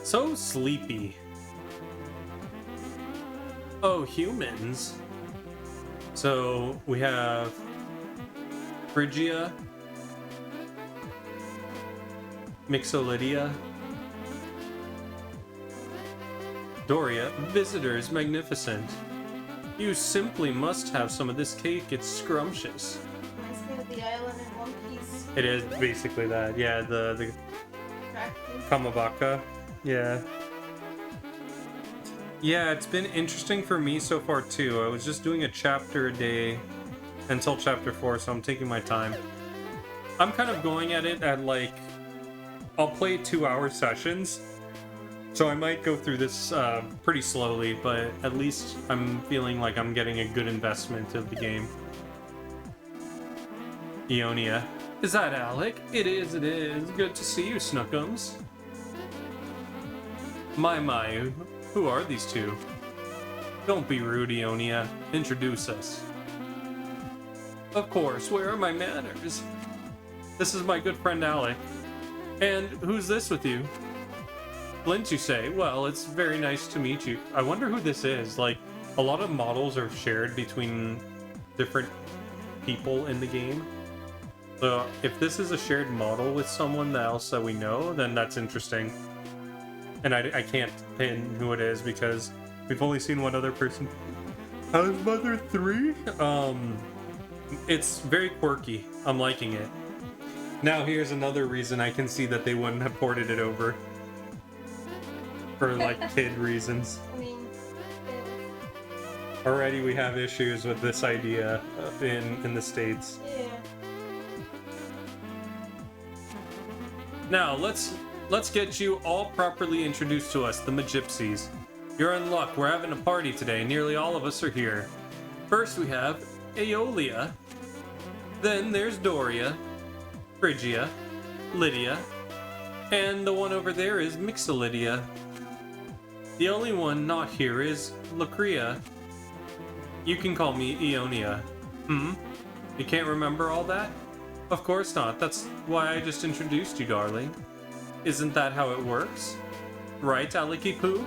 So sleepy. Oh, humans. So we have Phrygia, Mixolydia, Doria. Visitors magnificent. You simply must have some of this cake. It's scrumptious. Reminds me of the island in One Piece. It is basically that. Yeah, the Practice. Kamabaka. Yeah. Yeah, it's been interesting for me so far too. I was just doing a chapter a day until chapter 4, so I'm taking my time. I'm kind of going at it at like, I'll play 2-hour sessions. So I might go through this pretty slowly, but at least I'm feeling like I'm getting a good investment of the game. Ionia. Is that Alec? It is, it is. Good to see you, Snookums. My, who are these two? Don't be rude, Ionia. Introduce us. Of course, where are my manners? This is my good friend Alec. And who's this with you? Flint, you say? Well, it's very nice to meet you. I wonder who this is. Like, a lot of models are shared between different people in the game. So, if this is a shared model with someone else that we know, then that's interesting. And I can't pin who it is because we've only seen one other person. How's Mother 3? It's very quirky. I'm liking it. Now, here's another reason I can see that they wouldn't have ported it over. For like kid reasons. I mean, Already we have issues with this idea in the States. yeah. Now let's get you all properly introduced to us, the Magypsies. You're in luck. We're having a party today. Nearly all of us are here. First we have Aeolia. Then there's Doria, Phrygia, Lydia, and the one over there is Mixolydia. The only one not here is Lacria. You can call me Ionia. You can't remember all that? Of course not. That's why I just introduced you, darling. Isn't that how it works? Right, Aliki Poo?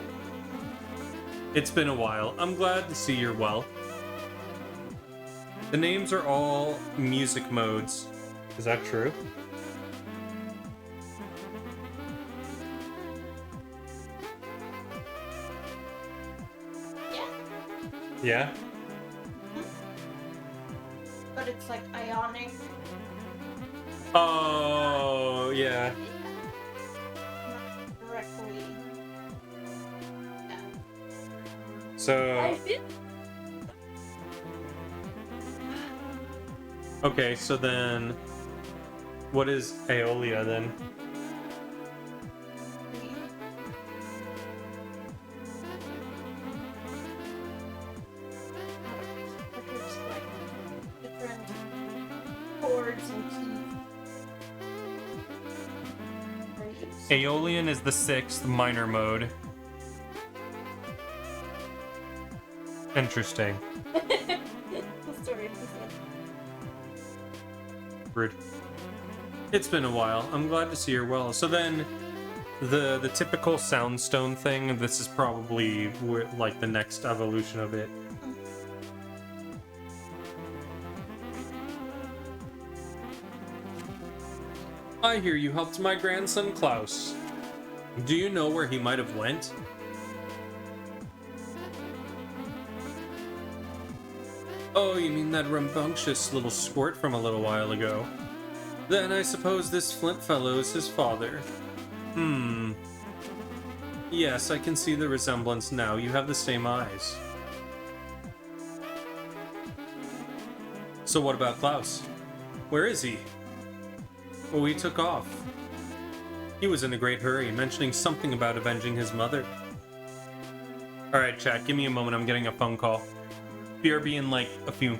It's been a while. I'm glad to see you're well. The names are all music modes. Is that true? Yeah? But it's like ionic. Oh, yeah. Not directly. Yeah. So, I feel. Okay, so then what is Aeolia then? There's like different chords and keys. Aeolian is the 6th minor mode. Interesting. Sorry. Rude. It's been a while. I'm glad to see you're well. So then, the typical soundstone thing. This is probably like the next evolution of it. I hear you helped my grandson Klaus. Do you know where he might have went? Oh, you mean that rambunctious little squirt from a little while ago? Then I suppose this Flint fellow is his father. Yes, I can see the resemblance now. You have the same eyes. So what about Klaus? Where is he? Well, he took off. He was in a great hurry, mentioning something about avenging his mother. Alright, chat, give me a moment. I'm getting a phone call. BRB in like a few.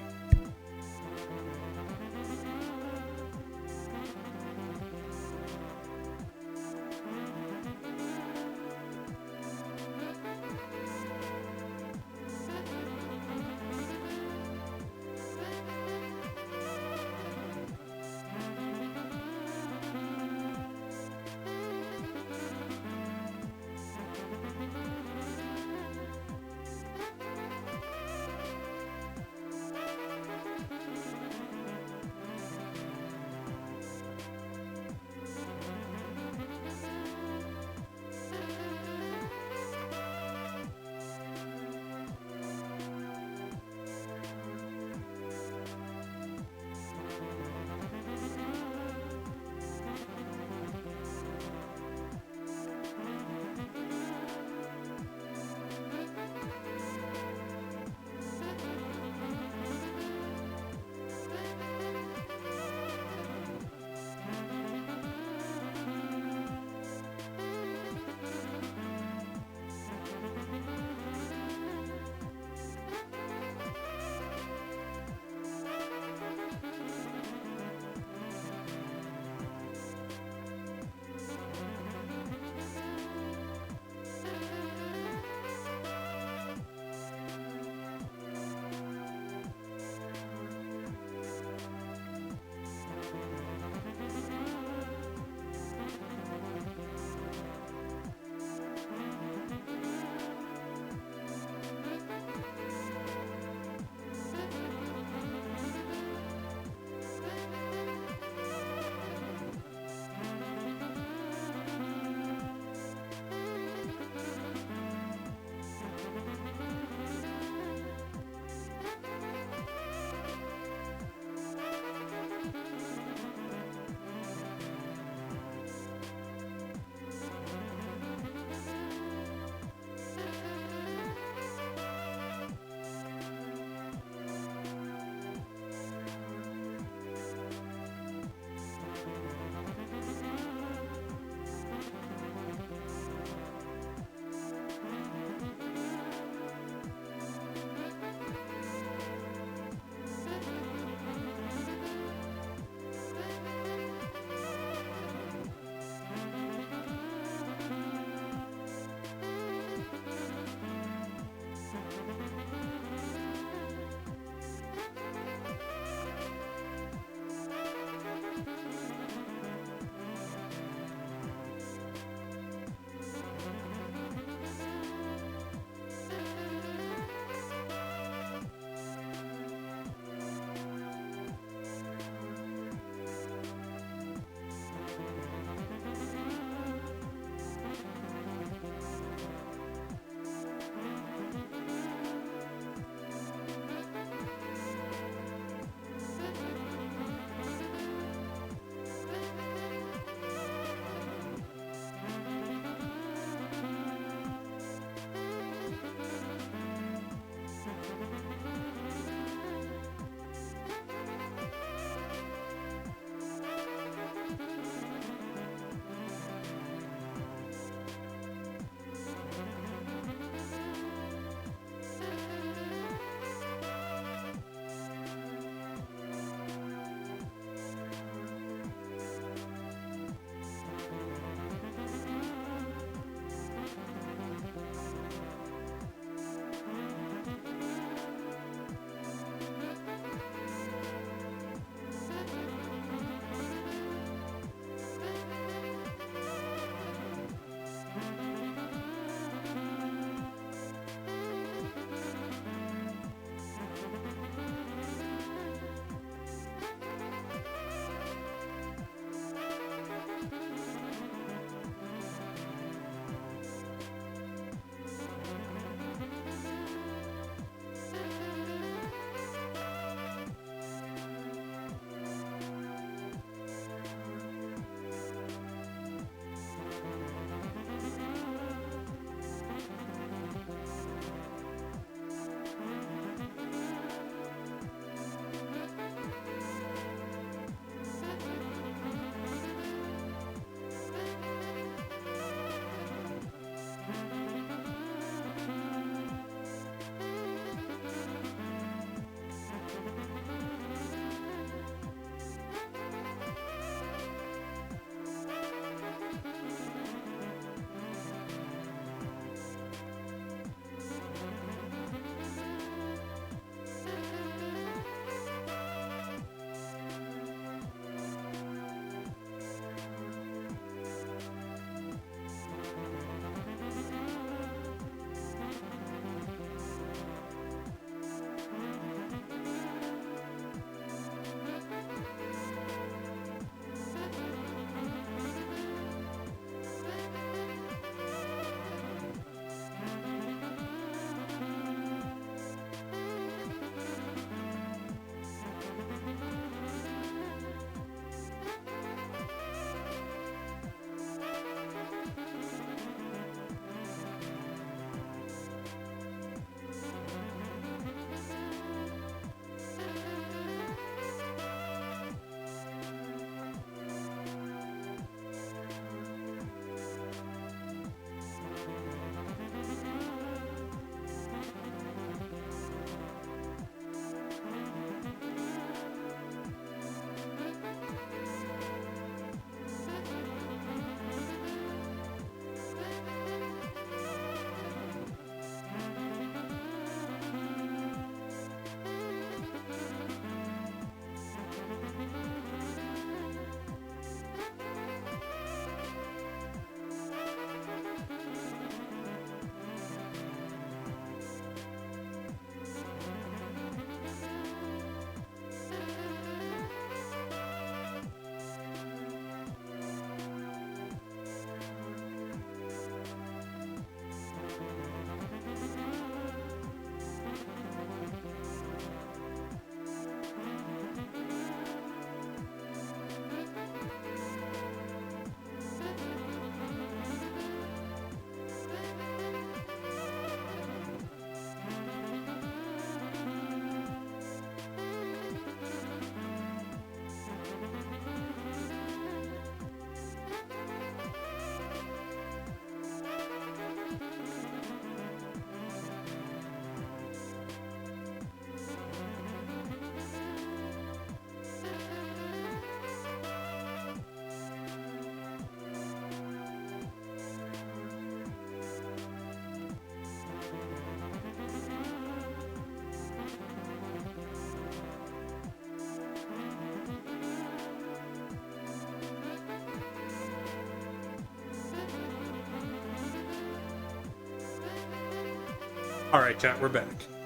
Alright, chat, we're back.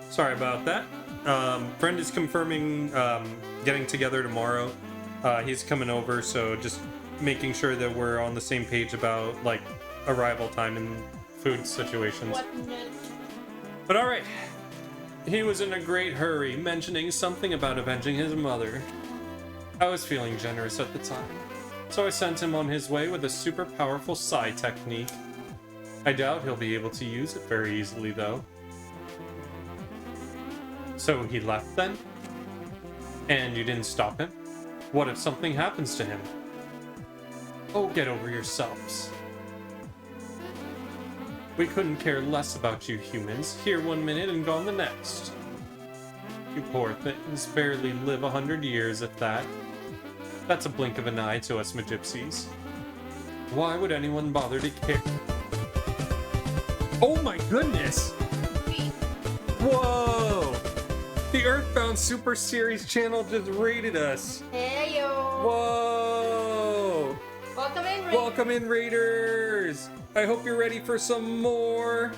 Sorry about that. Friend is confirming getting together tomorrow. He's coming over, so just making sure that we're on the same page about, like, arrival time and food situations. But alright. He was in a great hurry, mentioning something about avenging his mother. I was feeling generous at the time, so I sent him on his way with a super powerful psi technique. I doubt he'll be able to use it very easily, though. So he left then? And you didn't stop him? What if something happens to him? Oh, get over yourselves. We couldn't care less about you humans, here 1 minute and gone the next. You poor things barely live 100 years if that. That's a blink of an eye to us Magypsies. Why would anyone bother to care? Oh my goodness! Whoa! The Earthbound Super Series channel just rated us. Hey yo! Whoa! Welcome in, Raiders! Welcome in, Raiders! I hope you're ready for some more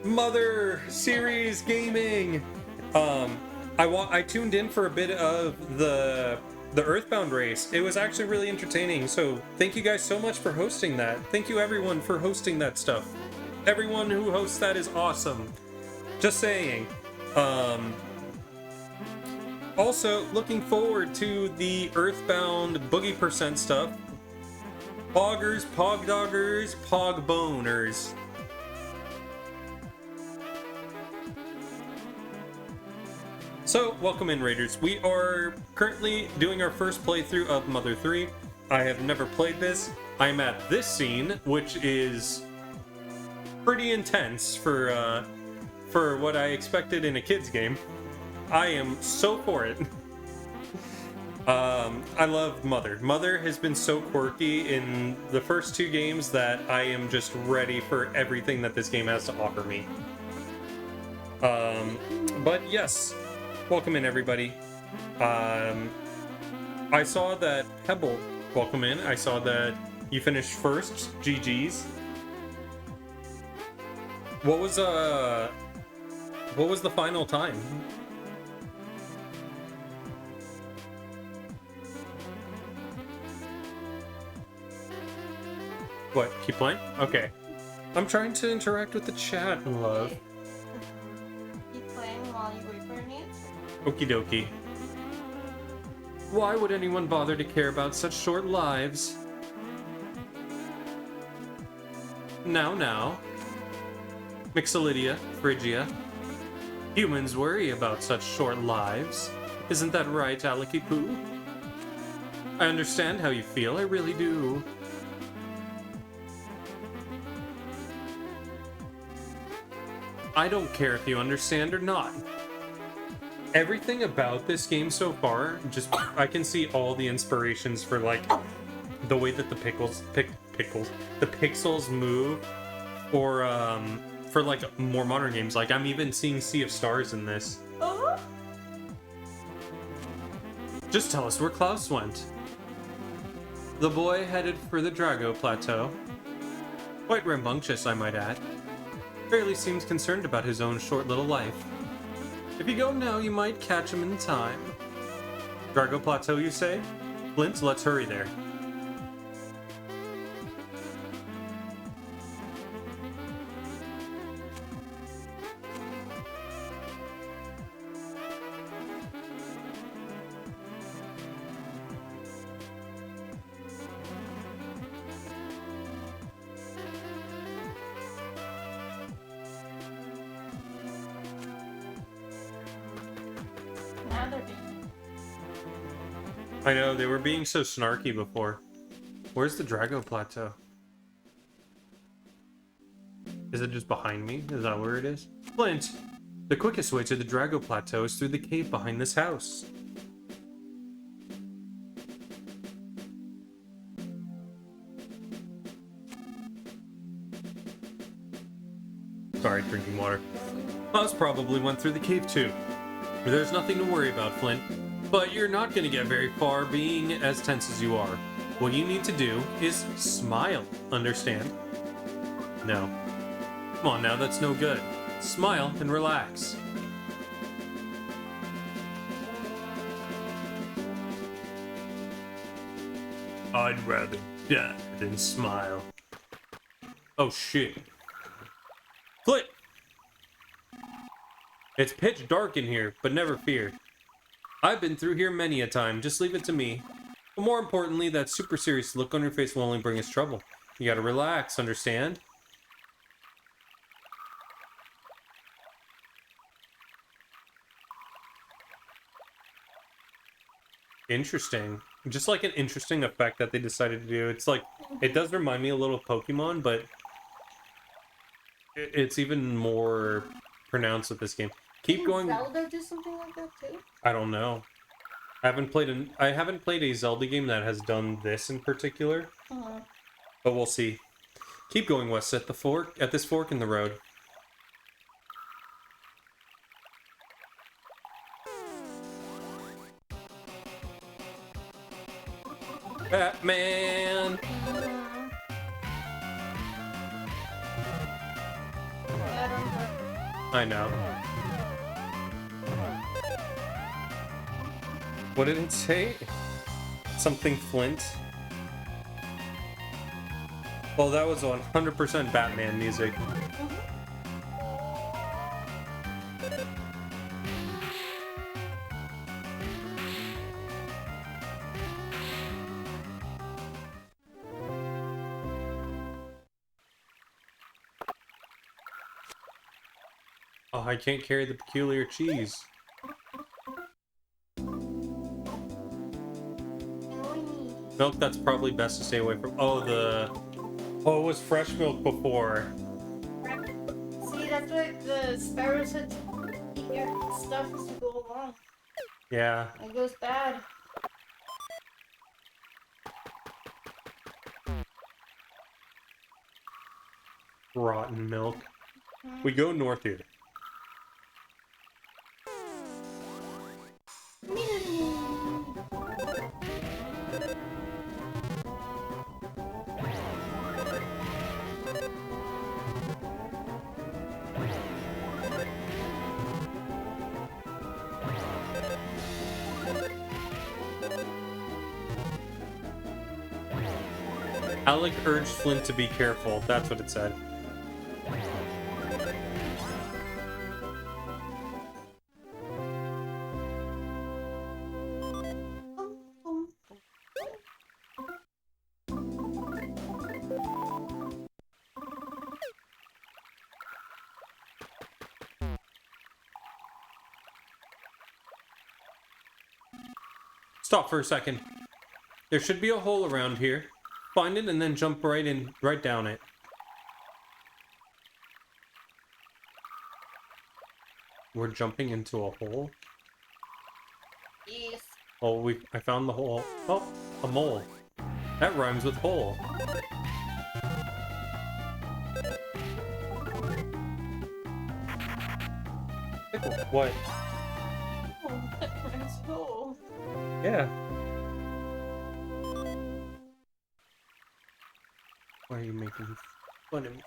Mother series gaming. I tuned in for a bit of the Earthbound race. It was actually really entertaining. So thank you guys so much for hosting that. Thank you everyone for hosting that stuff. Everyone who hosts that is awesome. Just saying. Also, looking forward to the Earthbound Boogie Percent stuff. Poggers, Pogdoggers, Pogboners. So, welcome in, Raiders. We are currently doing our first playthrough of Mother 3. I have never played this. I'm at this scene, which is pretty intense for what I expected in a kid's game. I am so for it. I love Mother. Mother has been so quirky in the first two games that I am just ready for everything that this game has to offer me. But yes, welcome in everybody. I saw that Pebble, welcome in. I saw that you finished first. GG's. What was the final time? What? Keep playing? Okay. I'm trying to interact with the chat, love. Keep playing while you wait for an answer. Okie dokie. Why would anyone bother to care about such short lives? Now. Mixolydia, Phrygia. Humans worry about such short lives. Isn't that right, Aleki Poo? I understand how you feel, I really do. I don't care if you understand or not. Everything about this game so far, just I can see all the inspirations for like the way that the pixels move, for like more modern games. Like I'm even seeing Sea of Stars in this. Just tell us where Klaus went. The boy headed for the Drago Plateau. Quite rambunctious, I might add. Barely seems concerned about his own short little life. If you go now, you might catch him in time. Drago Plateau, you say? Flint, let's hurry there. Now they're being. I know, they were being so snarky before. Where's the Drago Plateau? Is it just behind me? Is that where it is? Flint! The quickest way to the Drago Plateau is through the cave behind this house. Sorry, drinking water. Klaus probably went through the cave too. There's nothing to worry about, Flint. But you're not going to get very far being as tense as you are. What you need to do is smile, understand? No. Come on now, that's no good. Smile and relax. I'd rather die than smile. Oh shit. Flint! It's pitch dark in here, but never fear. I've been through here many a time, just leave it to me. But more importantly, that super serious look on your face will only bring us trouble. You gotta relax, understand? Interesting. Just like an interesting effect that they decided to do. It's like, it does remind me a little of Pokemon, but it's even more pronounced with this game. Keep going. Zelda do something like that too? I don't know. I haven't played a Zelda game that has done this in particular. But we'll see. Keep going west at this fork in the road. Batman! I know. What did it say? Something Flint? Well, that was 100% Batman music. Oh, I can't carry the peculiar cheese. Milk that's probably best to stay away from. Oh, it was fresh milk before. See, that's what the sparrow said to eat your stuff as you go along. Yeah. It goes bad. Rotten milk. We go north here. Alec urged Flint to be careful. That's what it said. Stop for a second. There should be a hole around here. Find it and then jump right down it. We're jumping into a hole? Yes. Oh, I found the hole. Oh, a mole. That rhymes with hole. What? Oh, that rhymes with hole. Yeah. Why are you making fun of me?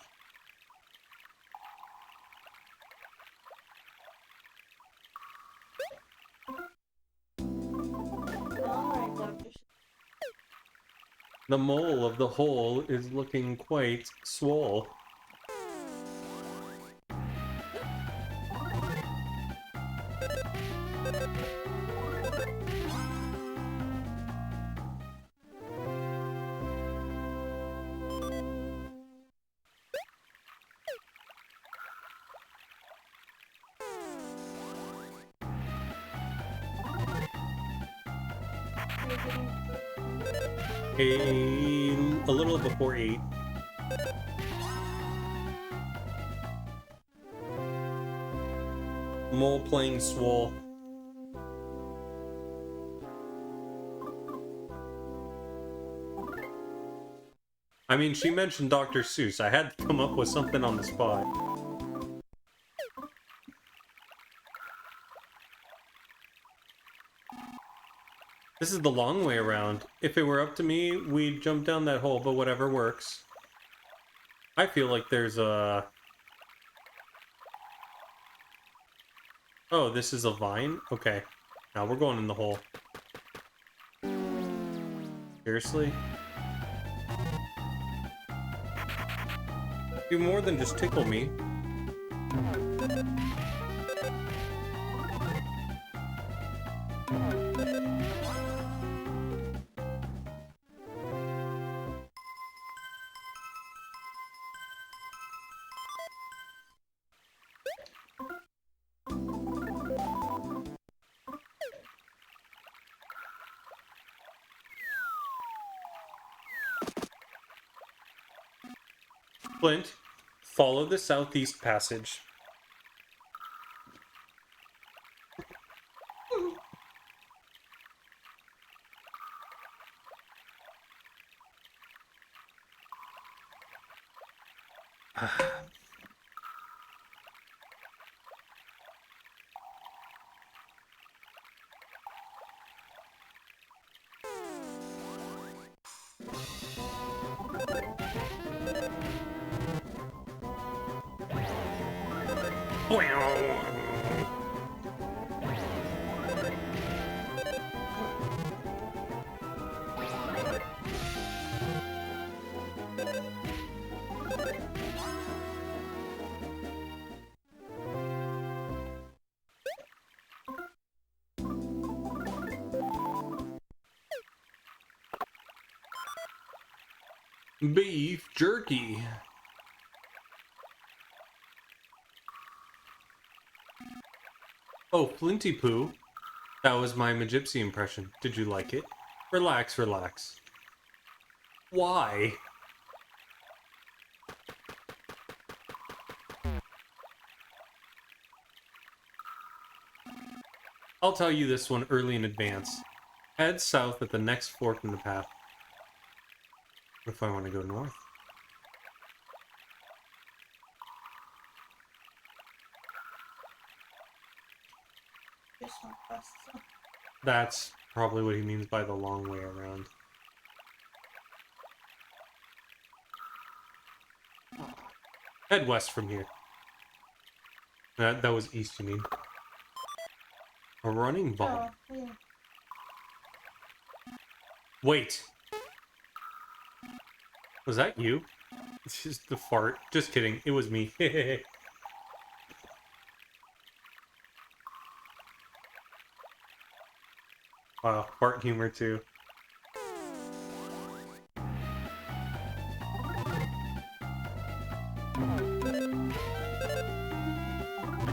Alright, Doctor. The mole of the hole is looking quite swole. A little before 8. Mole playing swole. I mean, she mentioned Dr. Seuss. I had to come up with something on the spot. This is the long way around. If it were up to me, we'd jump down that hole, but whatever works. I feel like there's a... Oh, this is a vine? Okay. Now we're going in the hole. Seriously? Do more than just tickle me. Flint, follow the southeast passage. Beef jerky. Oh, Flinty Poo. That was my Magypsy impression. Did you like it? Relax, relax. Why? I'll tell you this one early in advance. Head south at the next fork in the path. What if I want to go north? Just one quest. That's probably what he means by the long way around. Head west from here. That was east, you mean? A running ball. Oh, yeah. Wait. Was that you? It's just the fart. Just kidding. It was me. Wow, fart humor too. I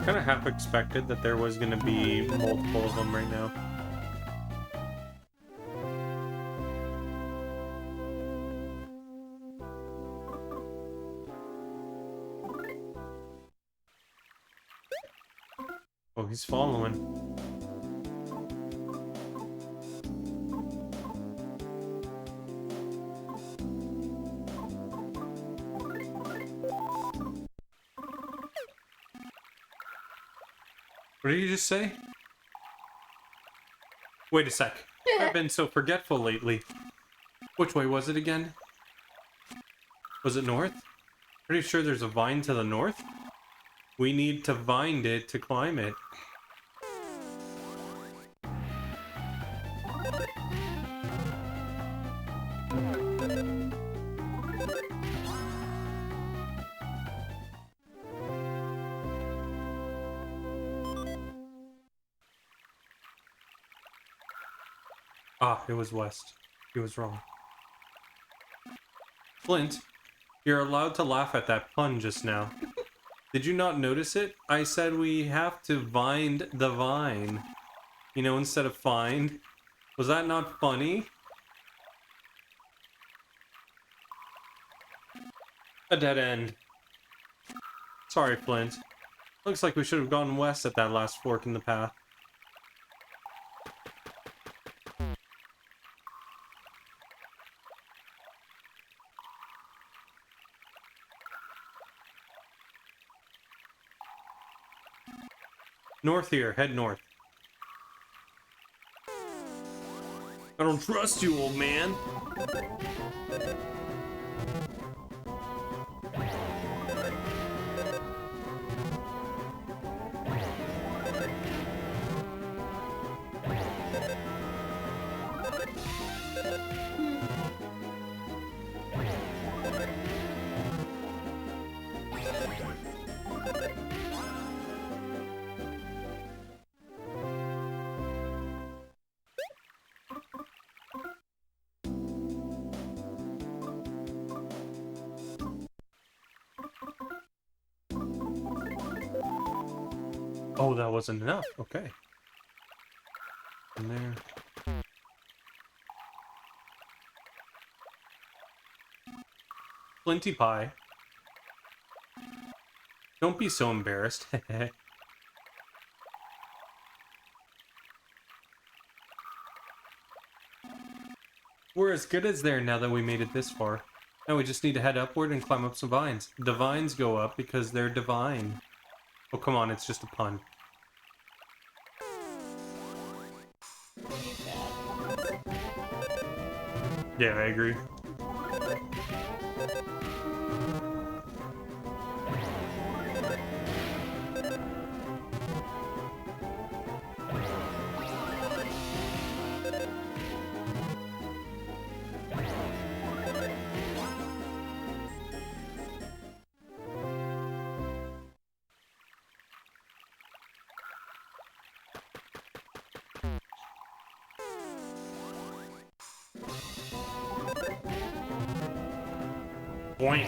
kind of half expected that there was going to be multiple of them right now. Oh, he's following. What did you just say? Wait a sec. I've been so forgetful lately. Which way was it again? Was it north? Pretty sure there's a vine to the north. We need to find it to climb it. Ah, it was west. He was wrong. Flint, you're allowed to laugh at that pun just now. Did you not notice it? I said we have to find the vine. You know, instead of find. Was that not funny? A dead end. Sorry, Flint. Looks like we should have gone west at that last fork in the path. North here, head north. I don't trust you, old man. Oh, that wasn't enough. Okay. In there. Flinty pie. Don't be so embarrassed. We're as good as there now that we made it this far. Now we just need to head upward and climb up some vines. The vines go up because they're divine. Oh, come on, it's just a pun. Yeah, I agree. Boing.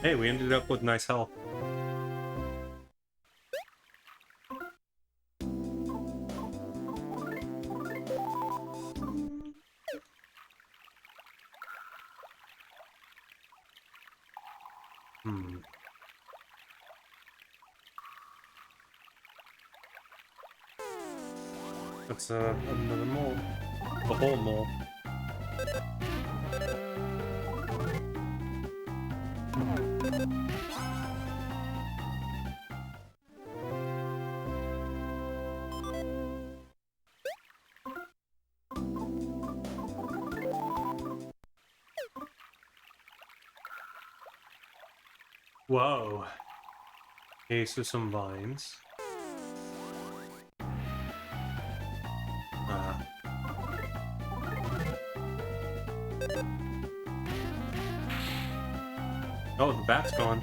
Hey, we ended up with nice health. That's another mole. A whole mole. Whoa. Okay, so some vines. Oh, the bat's gone.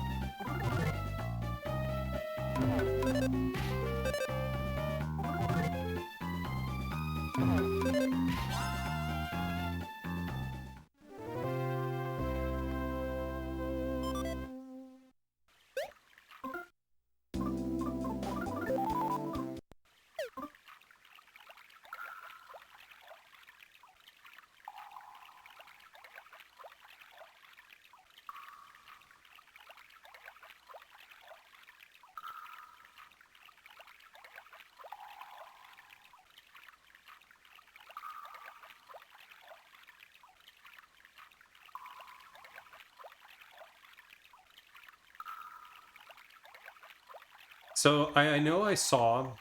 So I know I saw,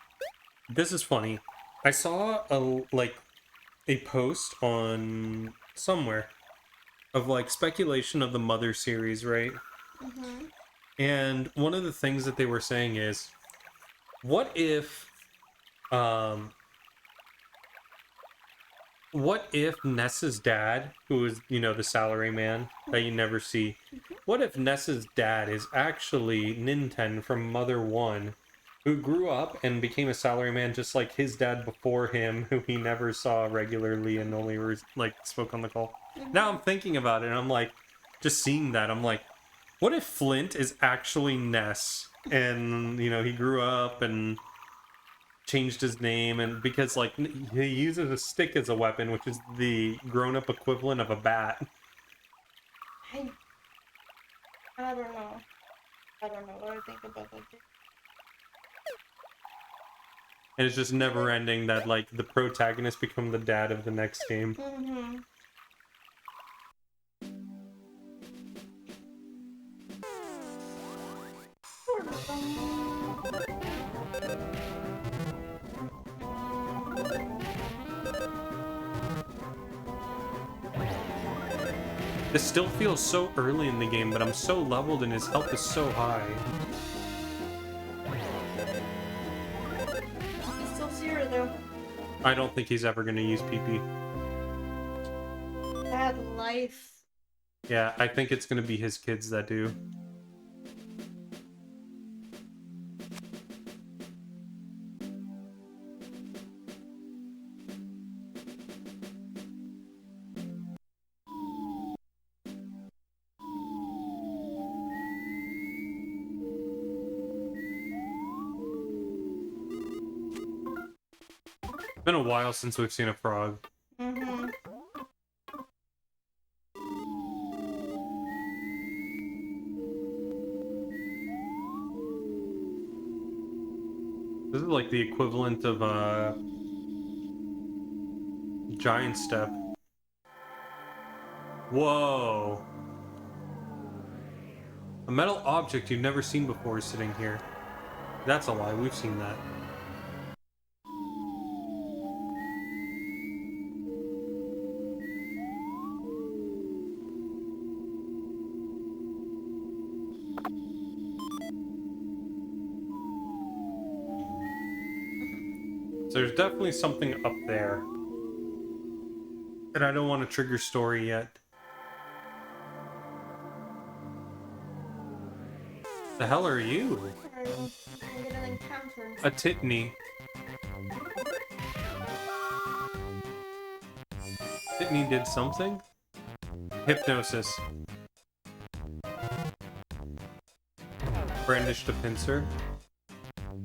this is funny. I saw a post on somewhere of like speculation of the Mother series, right? Mm-hmm. And one of the things that they were saying is, what if Ness's dad, who is, you know, the salary man that you never see, what if Ness's dad is actually Ninten from Mother 1, who grew up and became a salaryman just like his dad before him, who he never saw regularly and only spoke on the call. Now I'm thinking about it and I'm like, just seeing that, I'm like, what if Flint is actually Ness and, you know, he grew up and changed his name, and because like he uses a stick as a weapon, which is the grown-up equivalent of a bat. I don't know. I don't know what I think about that. And it's just never ending that like the protagonist become the dad of the next game. Mm-hmm. This still feels so early in the game, but I'm so leveled and his health is so high. He's still zero though. I don't think he's ever gonna use PP. Bad life. Yeah, I think it's gonna be his kids that do. It's been a while since we've seen a frog. Mm-hmm. This is like the equivalent of giant step. Whoa. A metal object you've never seen before is sitting here. That's a lie, we've seen that. So there's definitely something up there. And I don't want to trigger story yet. The hell are you? I'm gonna encounter. A Titney. Titney did something? Hypnosis. Brandished a pincer.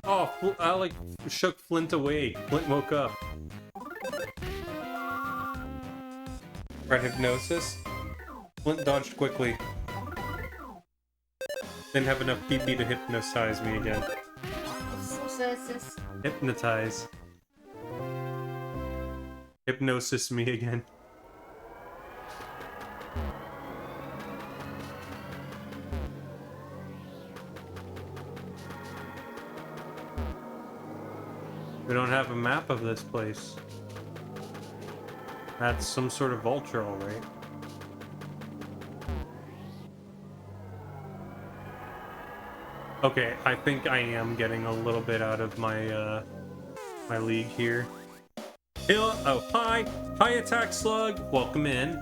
Oh, I like shook Flint awake. Flint woke up. Right, hypnosis. Flint dodged quickly. Didn't have enough PP to hypnotize me again. Hypnotize. Hypnosis me again. We don't have a map of this place. That's some sort of vulture, alright. Okay, I think I am getting a little bit out of my my league here. Oh, hi! Hi, Attack Slug! Welcome in.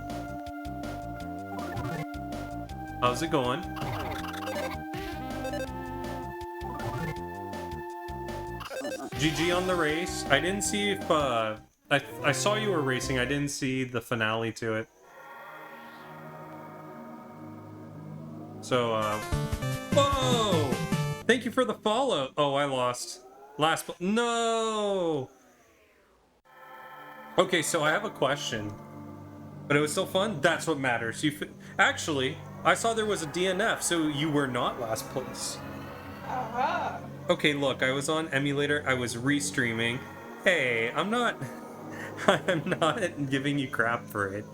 How's it going? GG on the race. I didn't see if, I saw you were racing, I didn't see the finale to it. So, whoa! Thank you for the follow! Oh, I lost. No! Okay, so I have a question. But it was still fun? That's what matters. Actually, I saw there was a DNF, so you were not last place. Uh-huh. Okay, look, I was on emulator, I was restreaming. Hey, I'm not giving you crap for it.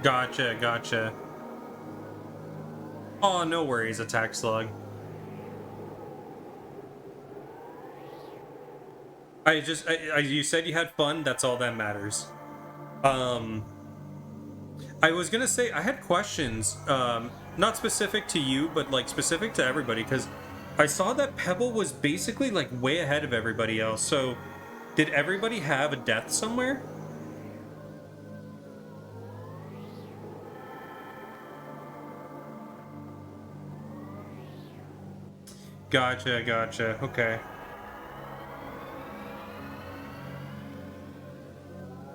Gotcha. Oh, no worries, Attack Slug. You said you had fun, that's all that matters. I was gonna say, I had questions, not specific to you, but like specific to everybody, because I saw that Pebble was basically like way ahead of everybody else, so did everybody have a death somewhere? Gotcha, okay.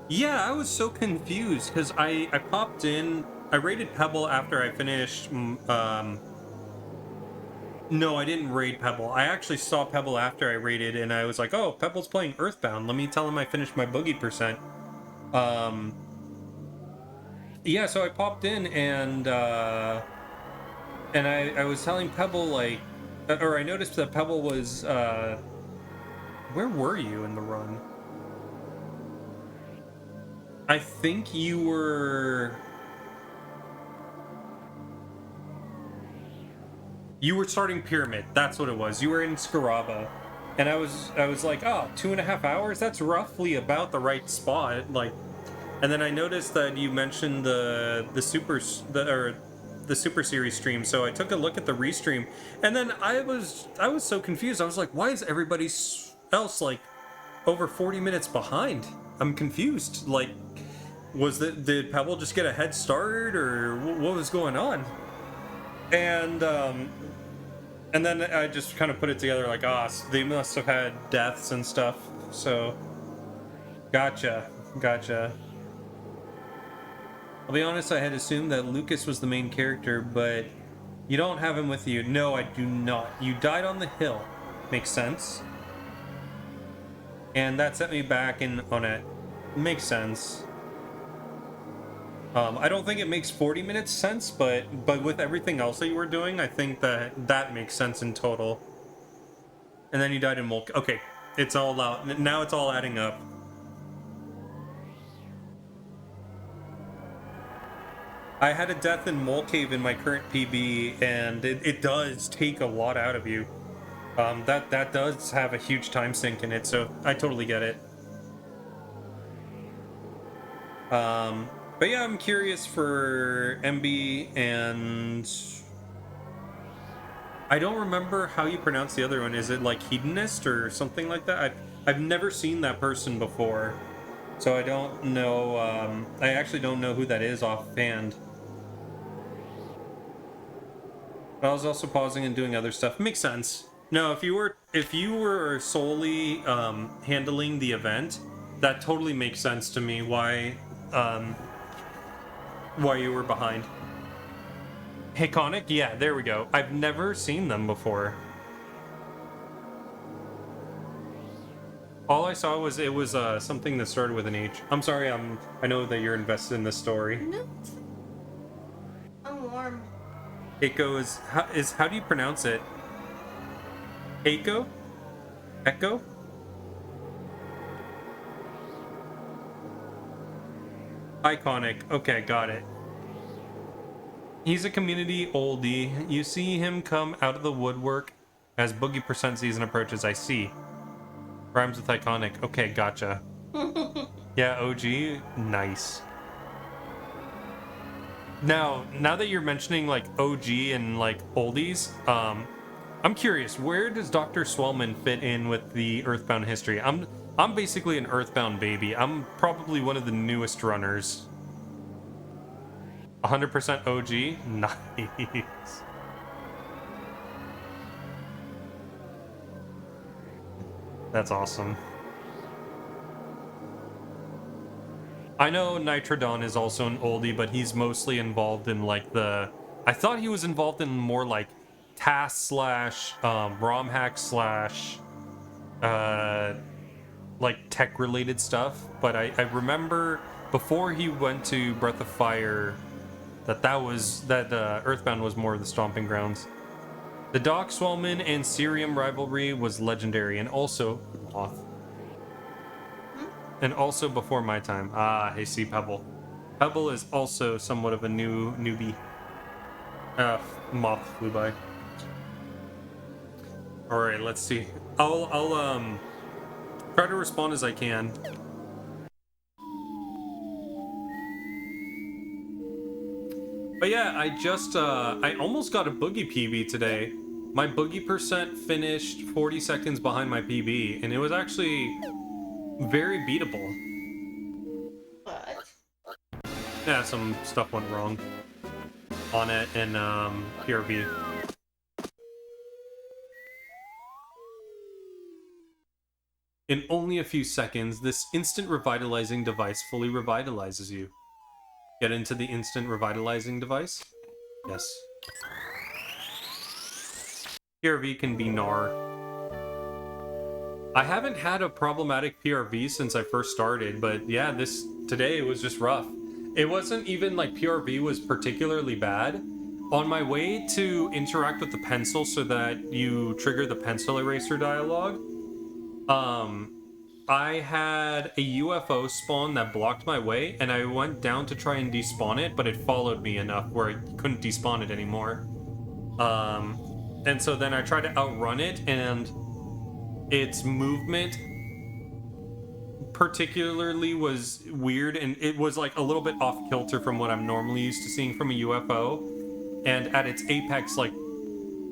Yeah, I was so confused because I popped in. I raided Pebble after I finished. No, I didn't raid Pebble. I actually saw Pebble after I raided, and I was like, "Oh, Pebble's playing Earthbound. Let me tell him I finished my boogie percent." Yeah, so I popped in and I was telling Pebble like, or I noticed that Pebble was. Where were you in the run? I think you were starting Pyramid. That's what it was. You were in Scaraba, and I was like, oh, 2.5 hours. That's roughly about the right spot. Like, and then I noticed that you mentioned the Super Series stream. So I took a look at the restream, and then I was so confused. I was like, why is everybody else like over 40 minutes behind? I'm confused. Like, did Pebble just get a head start, or what was going on? And then I just kind of put it together like, they must have had deaths and stuff. So, gotcha. I'll be honest, I had assumed that Lucas was the main character, but you don't have him with you. No, I do not. You died on the hill. Makes sense. And that set me back on it. Makes sense. I don't think it makes 40 minutes sense, but with everything else that you were doing, I think that makes sense in total. And then you died in Mulk. Okay, it's all out. Now it's all adding up. I had a death in Mole Cave in my current PB, and it does take a lot out of you. That does have a huge time sink in it, so I totally get it. But yeah, I'm curious for MB, and I don't remember how you pronounce the other one. Is it like hedonist or something like that? I've never seen that person before, so I don't know. I actually don't know who that is offhand. But I was also pausing and doing other stuff. Makes sense. No, if you were solely handling the event, that totally makes sense to me. Why you were behind. Haconic? Yeah, there we go. I've never seen them before. All I saw was it was something that started with an H. I'm sorry. I know that you're invested in this story. No. I'm warm. Eiko is how do you pronounce it? Eiko? Echo? Iconic. Okay, got it. He's a community oldie. You see him come out of the woodwork as Boogie Percent season approaches. I see. Rhymes with iconic. Okay, gotcha. Yeah, OG. Nice. Now that you're mentioning like OG and like oldies, I'm curious, where does Dr. Swellman fit in with the Earthbound history? I'm basically an Earthbound baby. I'm probably one of the newest runners. 100% OG? Nice. That's awesome. I know Nitrodon is also an oldie, but he's mostly involved in like I thought he was involved in more like TAS slash ROM hack slash like tech related stuff, but I remember before he went to Breath of Fire that Earthbound was more of the stomping grounds. The Doc Swellman and Cerium rivalry was legendary, and also before my time. Hey, see Pebble. Pebble is also somewhat of a newbie. Moth flew by. All right, let's see. I'll try to respond as I can. But yeah, I almost got a Boogie PB today. My Boogie percent finished 40 seconds behind my PB, and it was actually very beatable. What? Yeah, some stuff went wrong on it in PRV. In only a few seconds, this instant revitalizing device fully revitalizes you. Get into the instant revitalizing device? Yes. PRV can be gnar. I haven't had a problematic PRV since I first started, but yeah, today was just rough. It wasn't even like PRV was particularly bad. On my way to interact with the pencil so that you trigger the pencil eraser dialogue, I had a UFO spawn that blocked my way, and I went down to try and despawn it, but it followed me enough where I couldn't despawn it anymore. And so then I tried to outrun it, and its movement particularly was weird, and it was like a little bit off kilter from what I'm normally used to seeing from a UFO, and at its apex like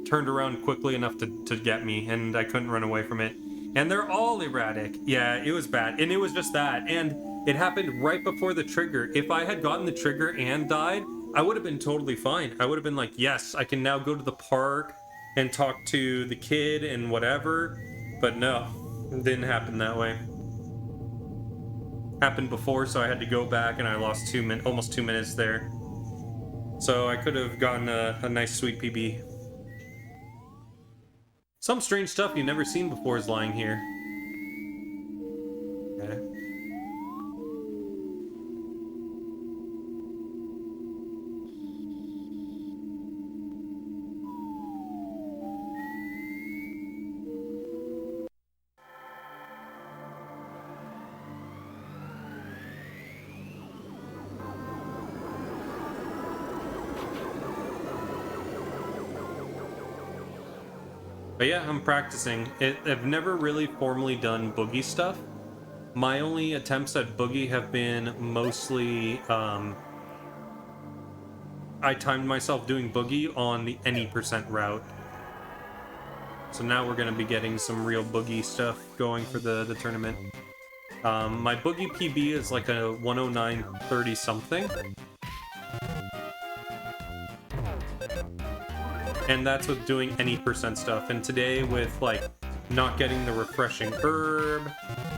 turned around quickly enough to get me, and I couldn't run away from it. And they're all erratic. Yeah, it was bad, and it was just that, and it happened right before the trigger. If I had gotten the trigger and died, I would have been totally fine. I would have been like, yes, I can now go to the park and talk to the kid and whatever. But no, it didn't happen that way. Happened before, so I had to go back, and I lost almost 2 minutes there. So I could have gotten a nice sweet PB. Some strange stuff you've never seen before is lying here. Okay. But yeah, I'm practicing. I've never really formally done boogie stuff. My only attempts at boogie have been mostly, I timed myself doing boogie on the any percent route. So now we're gonna be getting some real boogie stuff going for the tournament. My boogie PB is like a 109.30 something. And that's with doing any percent stuff. And today with like not getting the refreshing herb,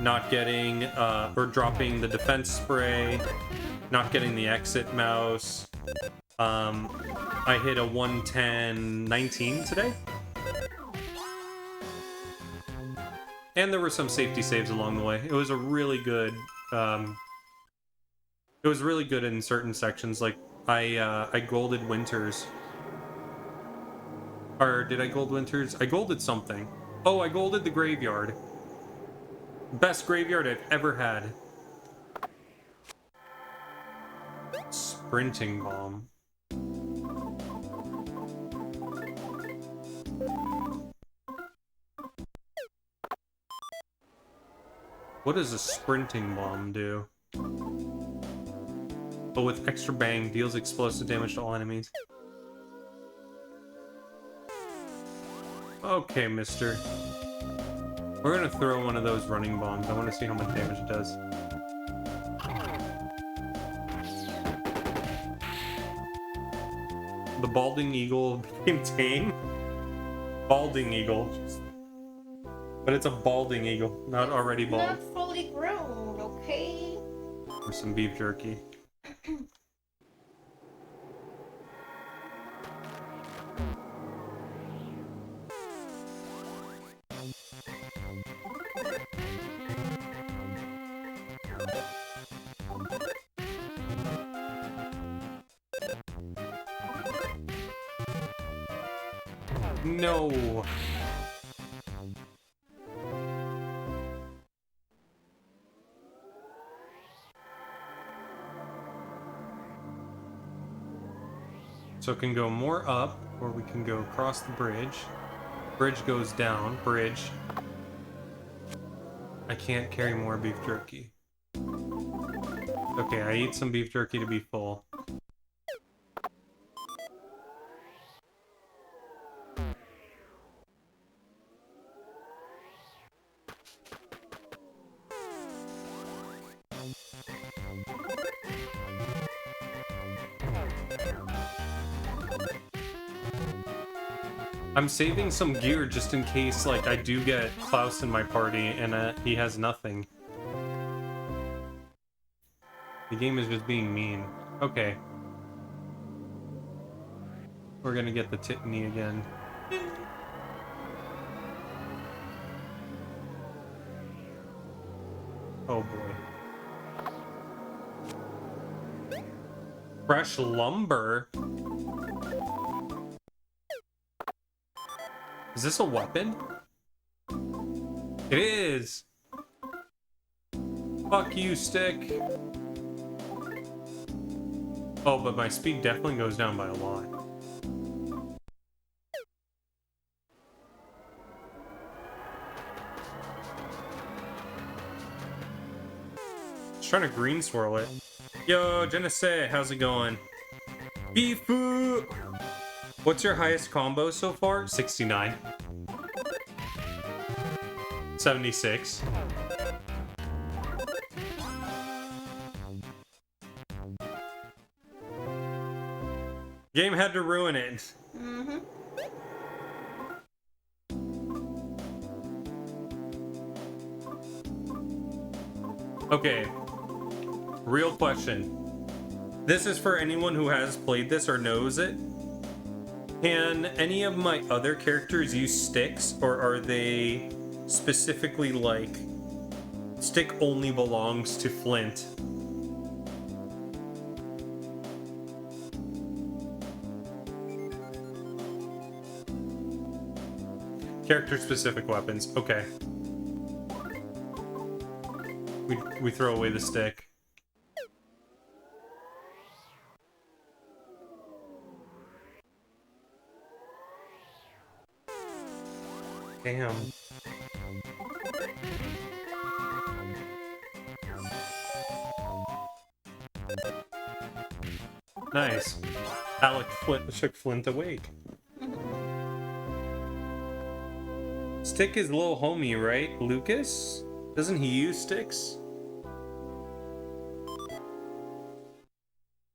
not getting or dropping the defense spray, not getting the exit mouse, I hit a 110.19 today. And there were some safety saves along the way. It was a really good it was really good in certain sections. Like I golded Winters. Or did I gold Winters? I golded something. Oh, I golded the graveyard. Best graveyard I've ever had. Sprinting bomb. What does a sprinting bomb do? But with extra bang, deals explosive damage to all enemies. Okay, mister. We're gonna throw one of those running bombs. I want to see how much damage it does. The balding eagle became tame? Balding eagle. But it's a balding eagle, not already bald. Not fully grown, okay? Or some beef jerky. No. So it can go more up, or we can go across the bridge. Bridge goes down. Bridge. I can't carry more beef jerky. Okay, I eat some beef jerky to be full. I'm saving some gear just in case, like, I do get Klaus in my party and he has nothing. The game is just being mean. Okay. We're gonna get the Titany again. Oh boy. Fresh lumber? Is this a weapon? It is! Fuck you, stick! Oh, but my speed definitely goes down by a lot. Just trying to green swirl it. Yo, Genesee, how's it going? Beefoo! What's your highest combo so far? 69. 76. Game had to ruin it. Mm-hmm. Okay. Real question. This is for anyone who has played this or knows it. Can any of my other characters use sticks, or are they specifically like stick only belongs to Flint? Character specific weapons. Okay. We throw away the stick. Damn. Nice. Alec Flint shook Flint awake. Stick is little homie, right? Lucas? Doesn't he use sticks?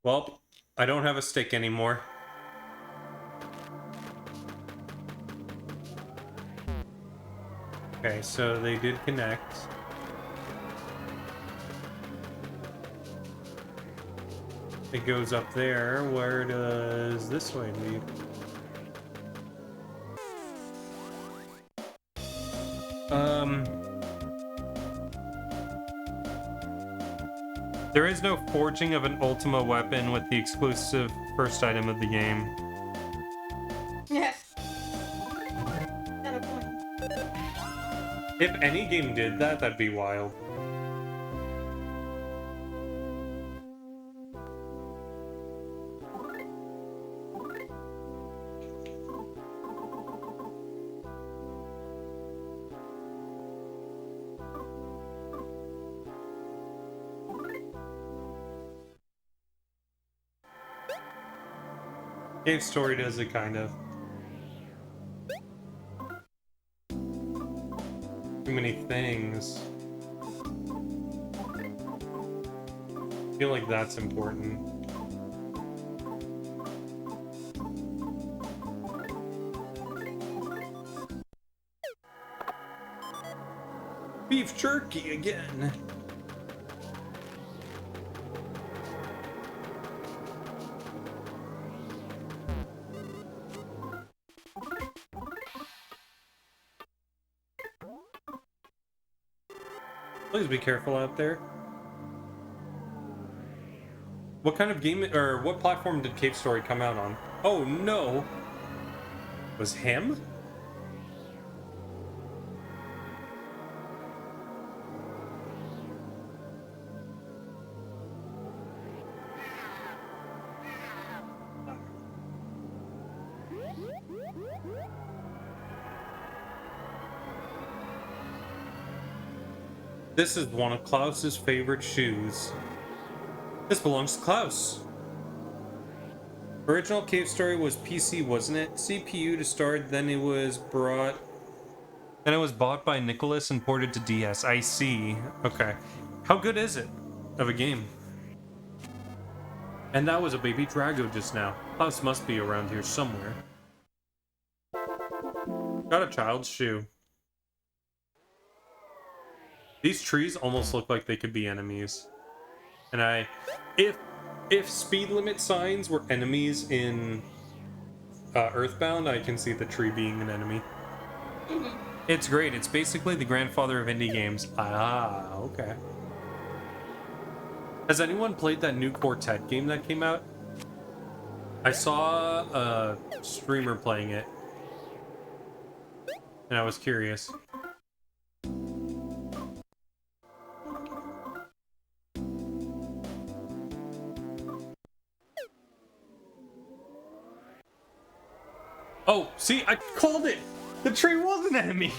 Well, I don't have a stick anymore. Okay, so they did connect. It goes up there. Where does this way lead? There is no forging of an Ultima weapon with the exclusive first item of the game. Yeah. Got a point. If any game did that, that'd be wild. Cave Story does it, kind of. Too many things. I feel like that's important. Beef jerky again. Please be careful out there. What kind of game, or what platform did Cave Story come out on? Oh no! Was him? This is one of Klaus's favorite shoes. This belongs to Klaus. Original Cave Story was PC, wasn't it? CPU to start, then it was bought by Nicholas and ported to DS. I see. Okay. How good is it of a game? And that was a baby Drago just now. Klaus must be around here somewhere. Got a child's shoe. These trees almost look like they could be enemies. And if speed limit signs were enemies in Earthbound, I can see the tree being an enemy. It's great. It's basically the grandfather of indie games. Ah, okay. Has anyone played that new Quartet game that came out? I saw a streamer playing it, and I was curious. Oh, see, I called it! The tree was an enemy!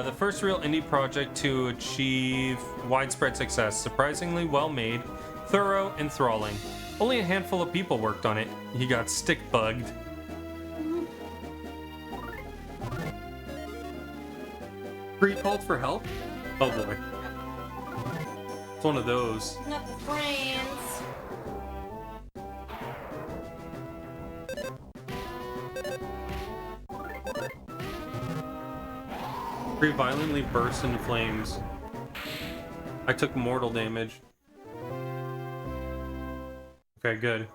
The first real indie project to achieve widespread success. Surprisingly well made, thorough, enthralling. Only a handful of people worked on it. He got stick bugged. Tree called for help? Oh boy. It's one of those. Not the friends. Tree violently burst into flames. I took mortal damage. Okay, good.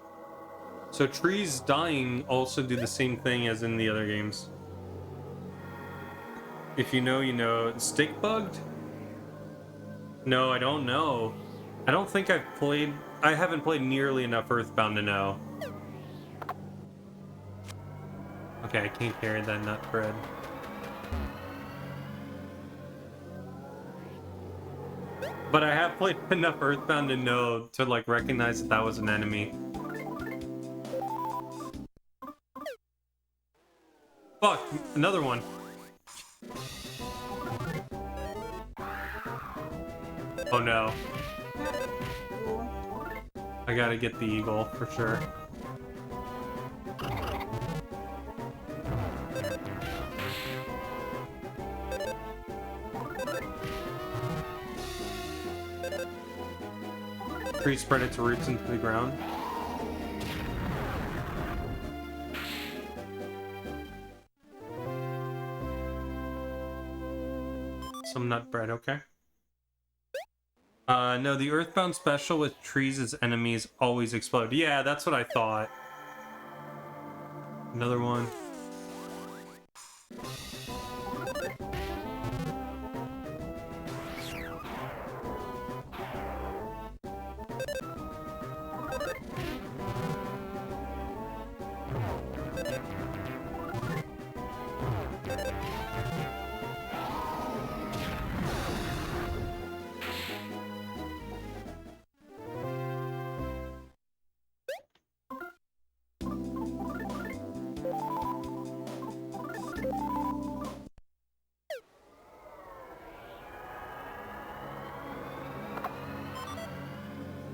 So trees dying also do the same thing as in the other games. If you know, you know. Stick bugged? No, I don't know. I don't think I haven't played nearly enough Earthbound to know. Okay, I can't carry that nut bread. But I have played enough Earthbound to know to like recognize that that was an enemy. Fuck, another one. Oh no. I gotta get the eagle for sure. Tree spread its roots into the ground. Some nut bread, okay. No, the Earthbound special with trees as enemies always explode. Yeah, that's what I thought. Another one.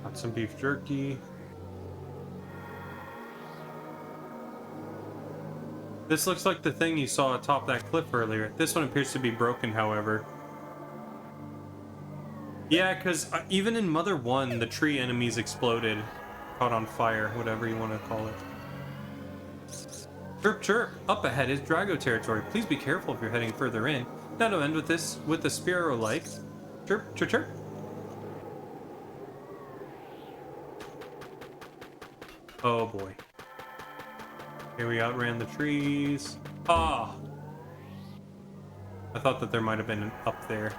Got some beef jerky. This looks like the thing you saw atop that cliff earlier. This one appears to be broken, however. Yeah, because even in Mother 1, the tree enemies exploded. Caught on fire, whatever you want to call it. Chirp chirp! Up ahead is Drago territory. Please be careful if you're heading further in. Now to end with this, with the Spiro-like. Chirp chirp chirp! Oh boy. Okay, we outran the trees. Ah! I thought that there might have been an up there.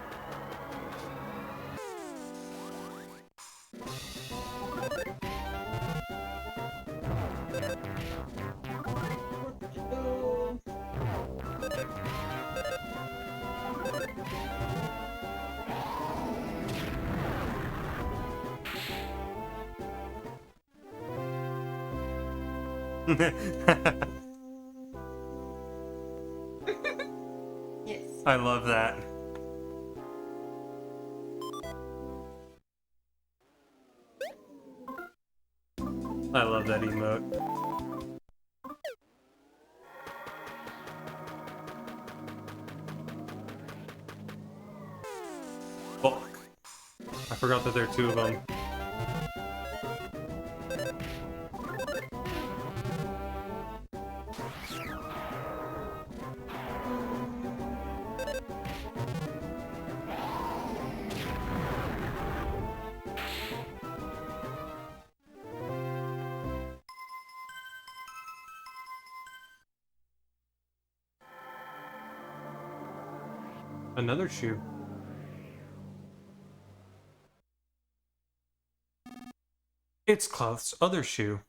Yes. I love that. I love that emote. Fuck. I forgot that there are two of them. Another shoe. It's Clouth's other shoe.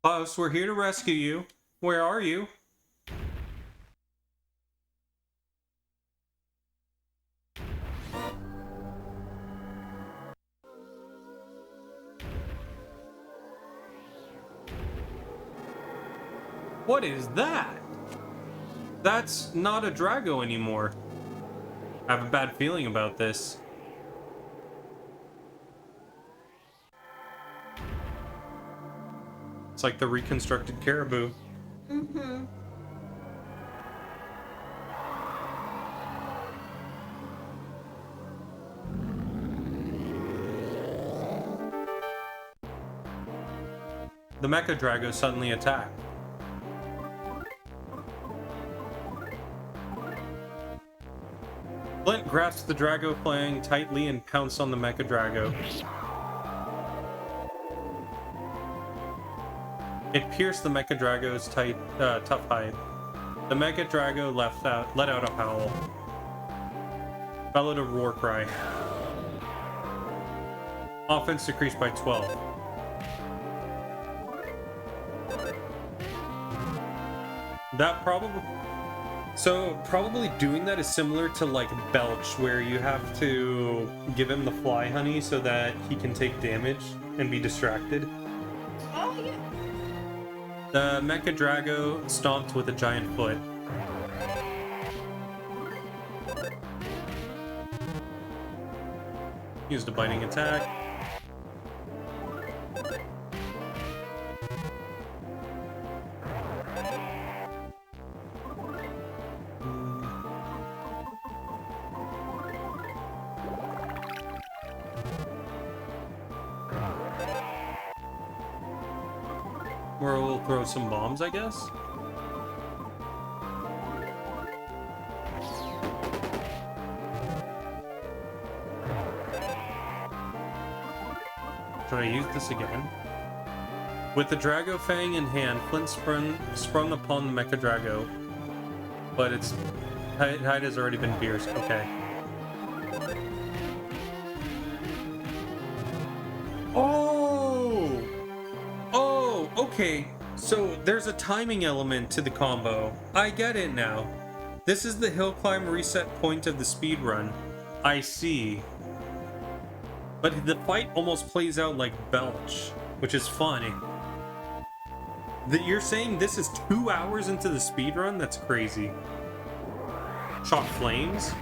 Klaus, we're here to rescue you. Where are you? What is that? That's not a Drago anymore. I have a bad feeling about this. It's like the reconstructed caribou. Mm-hmm. The Mecha Drago suddenly attacked. Flint grasped the Drago flying tightly and pounced on the Mecha Drago. It pierced the Mecha Drago's tough hide. The Mecha Drago let out a howl. Bellowed a roar cry. Offense decreased by 12. That probably doing that is similar to like Belch, where you have to give him the fly honey so that he can take damage and be distracted. Oh, yeah. The Mecha Drago stomped with a giant foot. Used a biting attack. Or we'll throw some bombs, I guess. Should I use this again? With the Drago Fang in hand, Flint sprung upon the Mecha Drago, but its hide has already been pierced. Okay. Oh! Oh, okay. So there's a timing element to the combo. I get it now. This is the hill climb reset point of the speed run. I see. But the fight almost plays out like Belch, which is funny. You're saying this is 2 hours into the speedrun? That's crazy. Shot flames?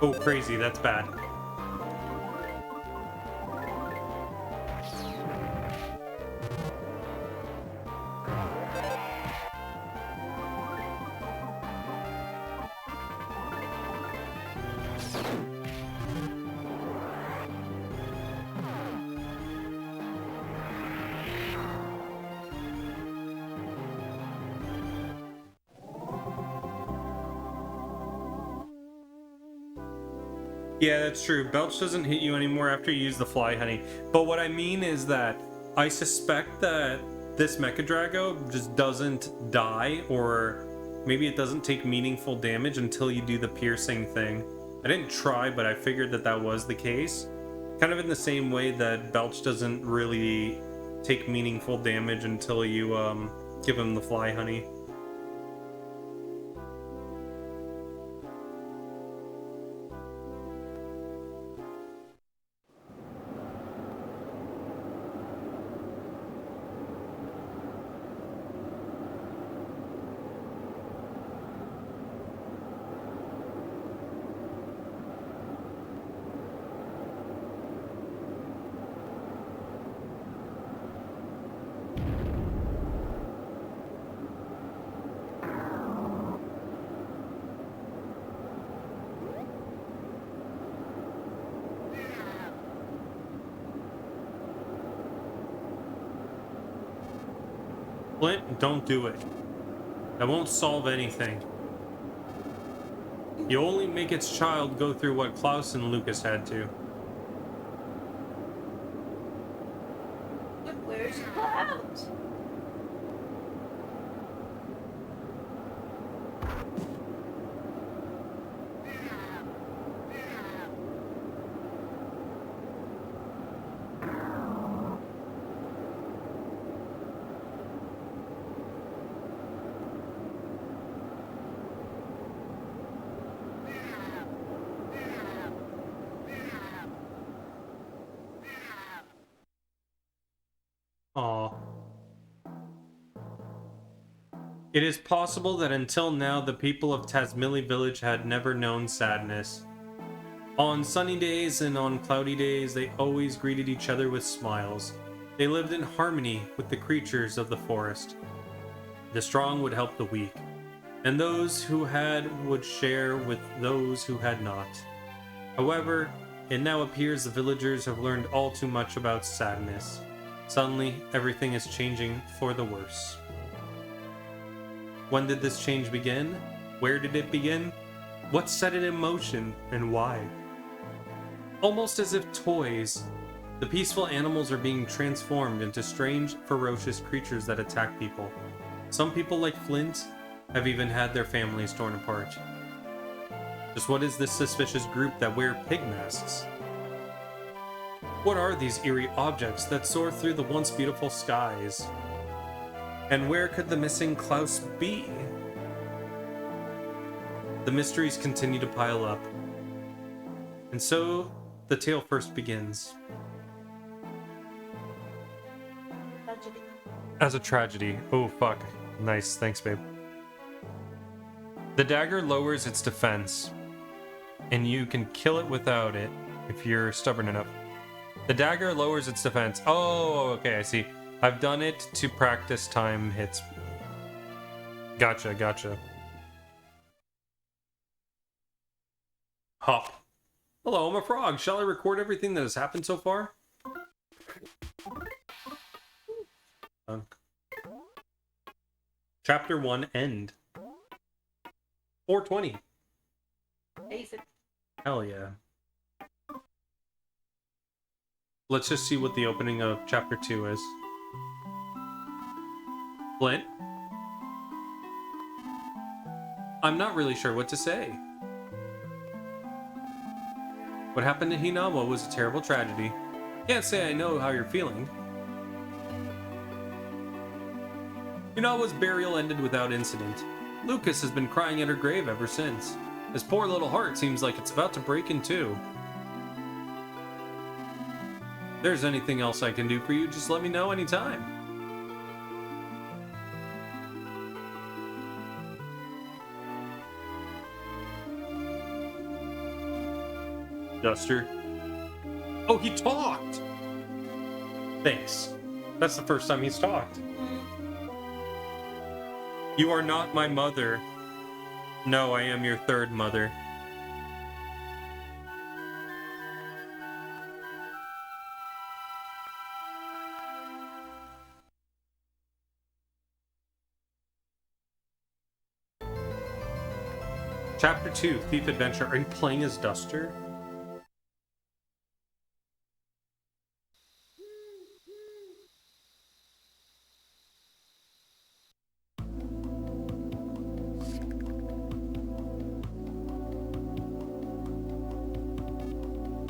Oh, crazy, that's bad. Yeah, that's true. Belch doesn't hit you anymore after you use the fly honey. But what I mean is that I suspect that this Mecha Drago just doesn't die, or maybe it doesn't take meaningful damage until you do the piercing thing. I didn't try, but I figured that that was the case. Kind of in the same way that Belch doesn't really take meaningful damage until you give him the fly honey. Flint, don't do it. That won't solve anything. You only make its child go through what Klaus and Lucas had to. But where's Cloud? Aw. It is possible that until now the people of Tazmily Village had never known sadness. On sunny days and on cloudy days, they always greeted each other with smiles. They lived in harmony with the creatures of the forest. The strong would help the weak, and those who had would share with those who had not. However, it now appears the villagers have learned all too much about sadness. Suddenly, everything is changing for the worse. When did this change begin? Where did it begin? What set it in motion, and why? Almost as if toys, the peaceful animals are being transformed into strange, ferocious creatures that attack people. Some people, like Flint, have even had their families torn apart. Just what is this suspicious group that wear pig masks? What are these eerie objects that soar through the once beautiful skies? And where could the missing Klaus be? The mysteries continue to pile up. And so, the tale first begins. Tragedy. As a tragedy. Oh, fuck. Nice, thanks, babe. The dagger lowers its defense, and you can kill it without it if you're stubborn enough. The dagger lowers its defense. Oh, okay, I see. I've done it to practice time hits. Gotcha. Hop. Hello, I'm a frog. Shall I record everything that has happened so far? Chapter 1, end. 420. Basic. Hell yeah. Let's just see what the opening of chapter 2 is. Flint? I'm not really sure what to say. What happened to Hinamo was a terrible tragedy. Can't say I know how you're feeling. Hinamo's burial ended without incident. Lucas has been crying at her grave ever since. His poor little heart seems like it's about to break in two. If there's anything else I can do for you, just let me know anytime. Duster. Oh, he talked! Thanks. That's the first time he's talked. You are not my mother. No, I am your third mother. Chapter 2, Thief Adventure. Are you playing as Duster?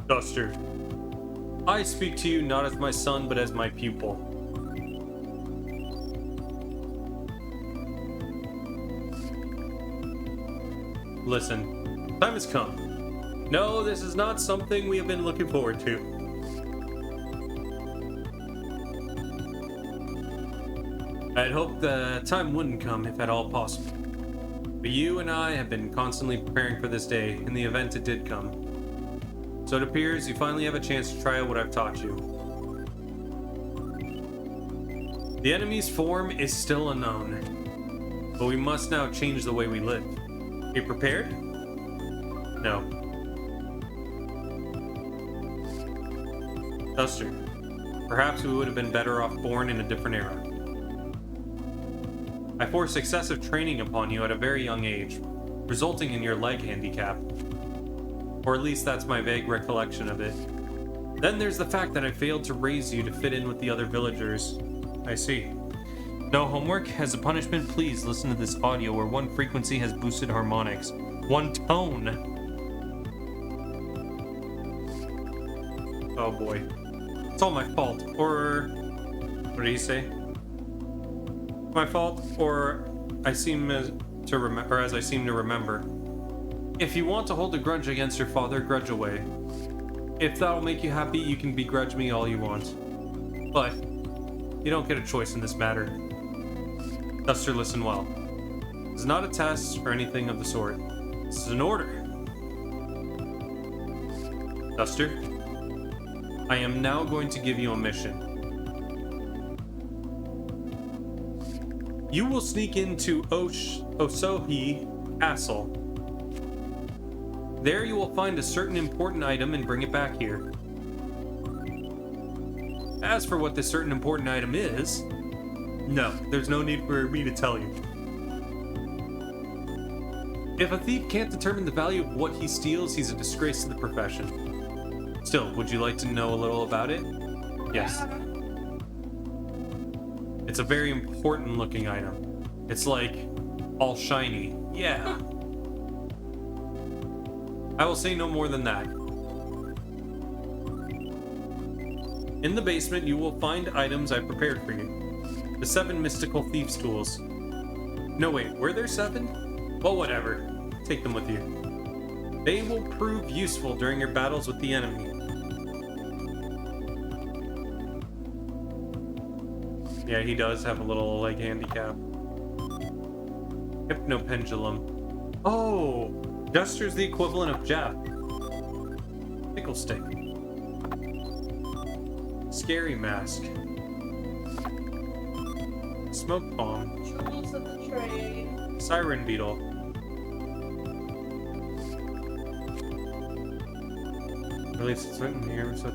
Duster. I speak to you not as my son, but as my pupil. Listen, time has come. No, this is not something we have been looking forward to. I'd hoped the time wouldn't come if at all possible. But you and I have been constantly preparing for this day in the event it did come. So it appears you finally have a chance to try out what I've taught you. The enemy's form is still unknown, but we must now change the way we live. Are you prepared? No. Duster, perhaps we would have been better off born in a different era. I forced excessive training upon you at a very young age, resulting in your leg handicap. Or at least that's my vague recollection of it. Then there's the fact that I failed to raise you to fit in with the other villagers. I see. No homework? As a punishment, please listen to this audio where one frequency has boosted harmonics. One tone! Oh boy. It's all my fault. Or... what did he say? My fault, or I seem to remember, as I seem to remember. If you want to hold a grudge against your father, grudge away. If that'll make you happy, you can begrudge me all you want. But you don't get a choice in this matter. Duster, listen well. This is not a test or anything of the sort. This is an order. Duster, I am now going to give you a mission. You will sneak into Osohi Castle. There you will find a certain important item and bring it back here. As for what this certain important item is, no, there's no need for me to tell you. If a thief can't determine the value of what he steals, he's a disgrace to the profession. Still, would you like to know a little about it? Yes. It's a very important looking item. It's like all shiny. Yeah. I will say no more than that. In the basement, you will find items I prepared for you. The 7 mystical thieves' tools. No, wait, were there 7? Well, whatever. Take them with you. They will prove useful during your battles with the enemy. Yeah, he does have a little, like, handicap. Hypnopendulum. Oh! Duster's the equivalent of Jeff. Pickle stick. Scary mask. Smoke bomb. Tools of the trade. Siren beetle. At least it's written here. So.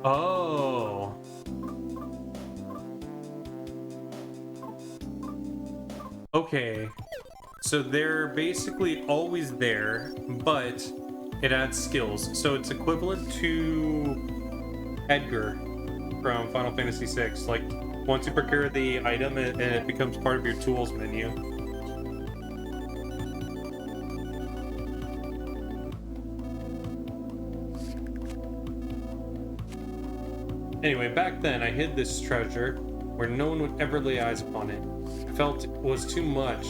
Oh. Okay. So they're basically always there, but it adds skills. So it's equivalent to Edgar from Final Fantasy VI. Like, once you procure the item, it becomes part of your tools menu. Anyway, back then I hid this treasure where no one would ever lay eyes upon it. I felt it was too much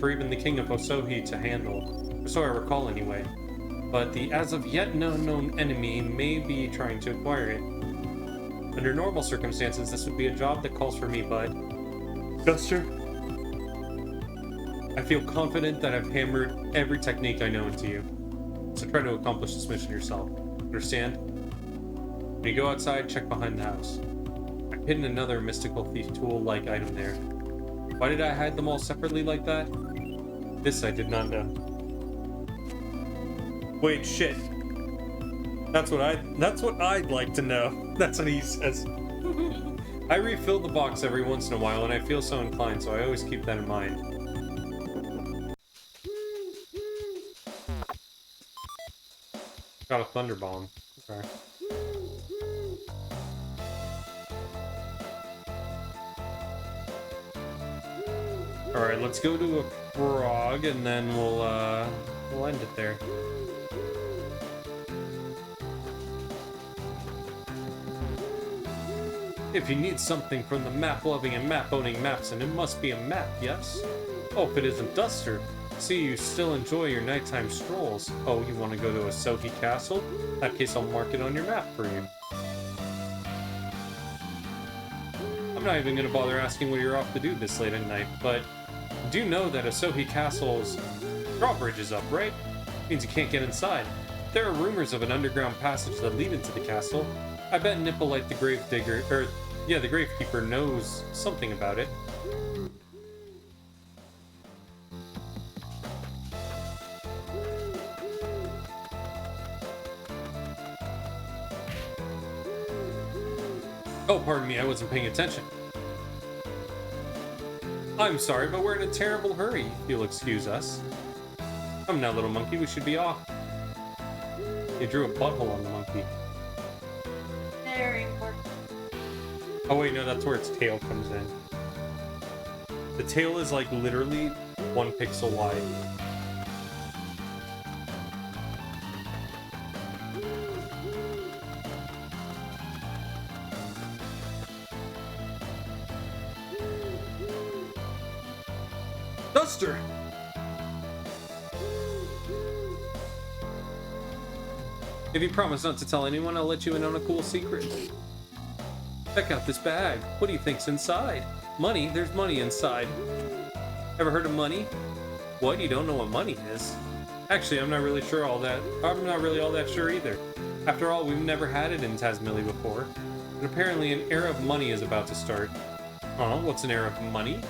for even the king of Osohi to handle, or so I recall anyway. But the as of yet unknown enemy may be trying to acquire it. Under normal circumstances, this would be a job that calls for me, but... Duster? I feel confident that I've hammered every technique I know into you. So try to accomplish this mission yourself. Understand? When you go outside, check behind the house. I've hidden another mystical thief tool-like item there. Why did I hide them all separately like that? This I did not know. Wait, shit. That's what I'd like to know. That's what he says. I refill the box every once in a while, and I feel so inclined, so I always keep that in mind. Got a thunder bomb. Okay. Alright, let's go to a frog, and then we'll end it there. If you need something from the map-loving and map-owning Mapson, it must be a map, yes? Oh, if it isn't Duster. See, you still enjoy your nighttime strolls. Oh, you want to go to Osohi Castle? In that case, I'll mark it on your map for you. I'm not even going to bother asking what you're off to do this late at night, but do know that Osohi Castle's drawbridge is up, right? Means you can't get inside. There are rumors of an underground passage that lead into the castle. I bet Nippolite the Gravedigger, the Gravekeeper knows something about it. Oh, pardon me, I wasn't paying attention. I'm sorry, but we're in a terrible hurry, if you'll excuse us. Come now, little monkey, we should be off. You drew a butthole on the monkey. Very important. Oh wait, no, that's where its tail comes in. The tail is like literally 1 pixel wide. Duster! If you promise not to tell anyone, I'll let you in on a cool secret. Check out this bag. What do you think's inside? Money? There's money inside. Ever heard of money? What? You don't know what money is? Actually, I'm not really all that sure either. After all, we've never had it in Tazmily before. And apparently an era of money is about to start. What's an era of money?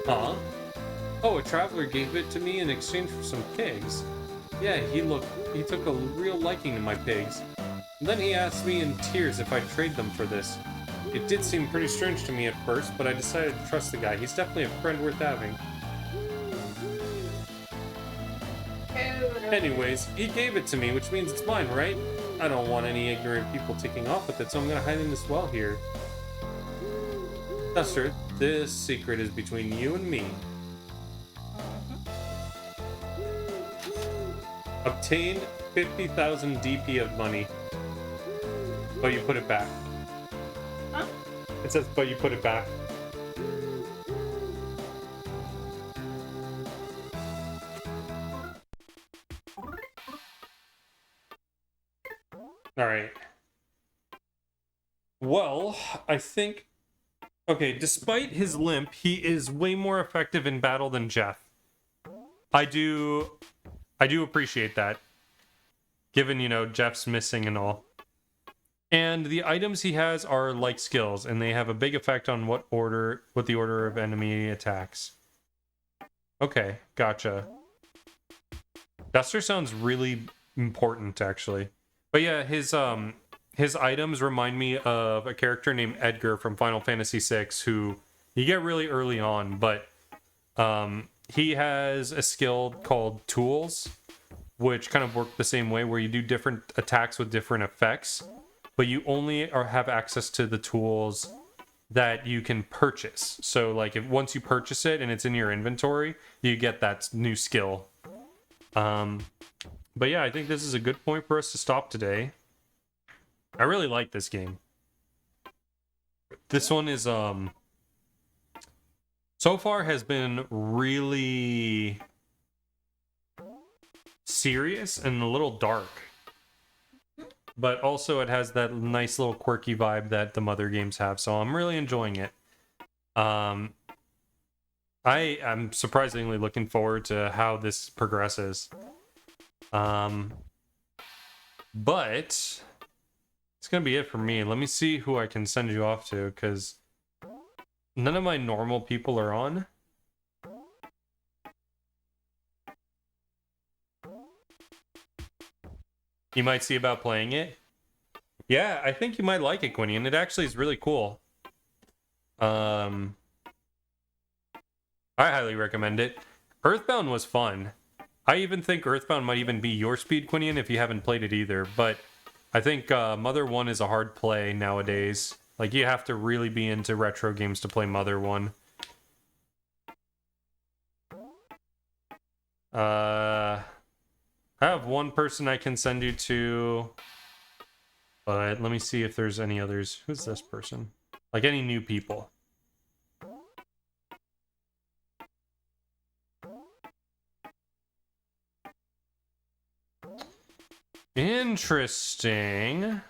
Oh, a traveler gave it to me in exchange for some pigs. Yeah, he took a real liking to my pigs. And then he asked me in tears if I'd trade them for this. It did seem pretty strange to me at first, but I decided to trust the guy. He's definitely a friend worth having. Anyways, he gave it to me, which means it's mine, right? I don't want any ignorant people taking off with it, so I'm gonna hide in this well here. Duster, this secret is between you and me. Obtain 50,000 DP of money. But you put it back. Huh? It says, but you put it back. Alright. Well, I think... Okay, despite his limp, he is way more effective in battle than Jeff. I do appreciate that. Given, Jeff's missing and all. And the items he has are like skills, and they have a big effect on what the order of enemy attacks. Okay, gotcha. Duster sounds really important, actually. But yeah, his items remind me of a character named Edgar from Final Fantasy VI, who you get really early on, but he has a skill called Tools, which kind of work the same way, where you do different attacks with different effects, but you only have access to the tools that you can purchase. So like once you purchase it and it's in your inventory, you get that new skill. But yeah, I think this is a good point for us to stop today. I really like this game. This one is so far has been really serious and a little dark. But also it has that nice little quirky vibe that the Mother games have, so I'm really enjoying it. I am surprisingly looking forward to how this progresses. But it's gonna be it for me. Let me see who I can send you off to, because none of my normal people are on. You might see about playing it. Yeah, I think you might like it, Quinian. It actually is really cool. I highly recommend it. Earthbound was fun. I even think Earthbound might even be your speed, Quinian, if you haven't played it either. But I think Mother 1 is a hard play nowadays. Like, you have to really be into retro games to play Mother 1. I have one person I can send you to, but let me see if there's any others. Who's this person? Like, any new people. Interesting.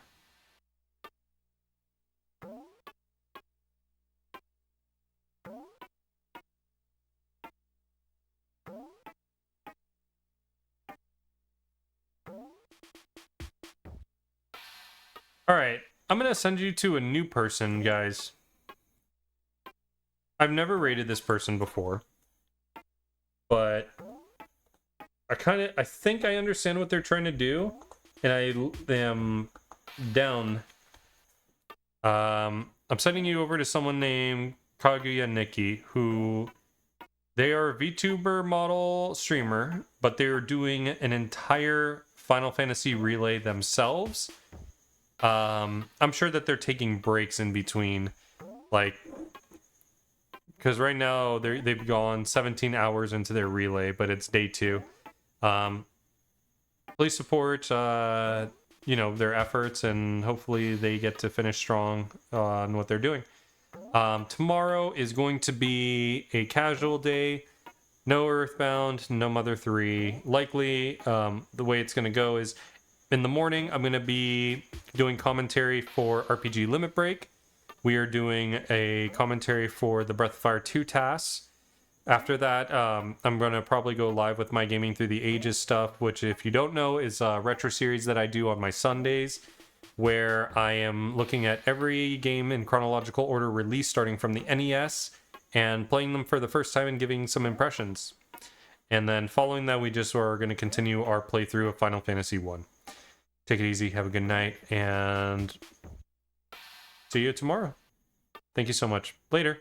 Alright, I'm gonna send you to a new person, guys. I've never rated this person before, but I think I understand what they're trying to do, and I am down. I'm sending you over to someone named Kaguya Nikki, who they are a VTuber model streamer, but they are doing an entire Final Fantasy relay themselves. I'm sure that they're taking breaks in between, like, because right now they've gone 17 hours into their relay, but it's day 2. Please support, their efforts, and hopefully they get to finish strong on what they're doing. Tomorrow is going to be a casual day. No Earthbound, no Mother 3. Likely, the way it's going to go is in the morning, I'm going to be doing commentary for RPG Limit Break. We are doing a commentary for the Breath of Fire 2 tasks. After that, I'm going to probably go live with my Gaming Through the Ages stuff, which, if you don't know, is a retro series that I do on my Sundays, where I am looking at every game in chronological order released starting from the NES and playing them for the first time and giving some impressions. And then following that, we just are going to continue our playthrough of Final Fantasy 1. Take it easy, have a good night, and see you tomorrow. Thank you so much. Later.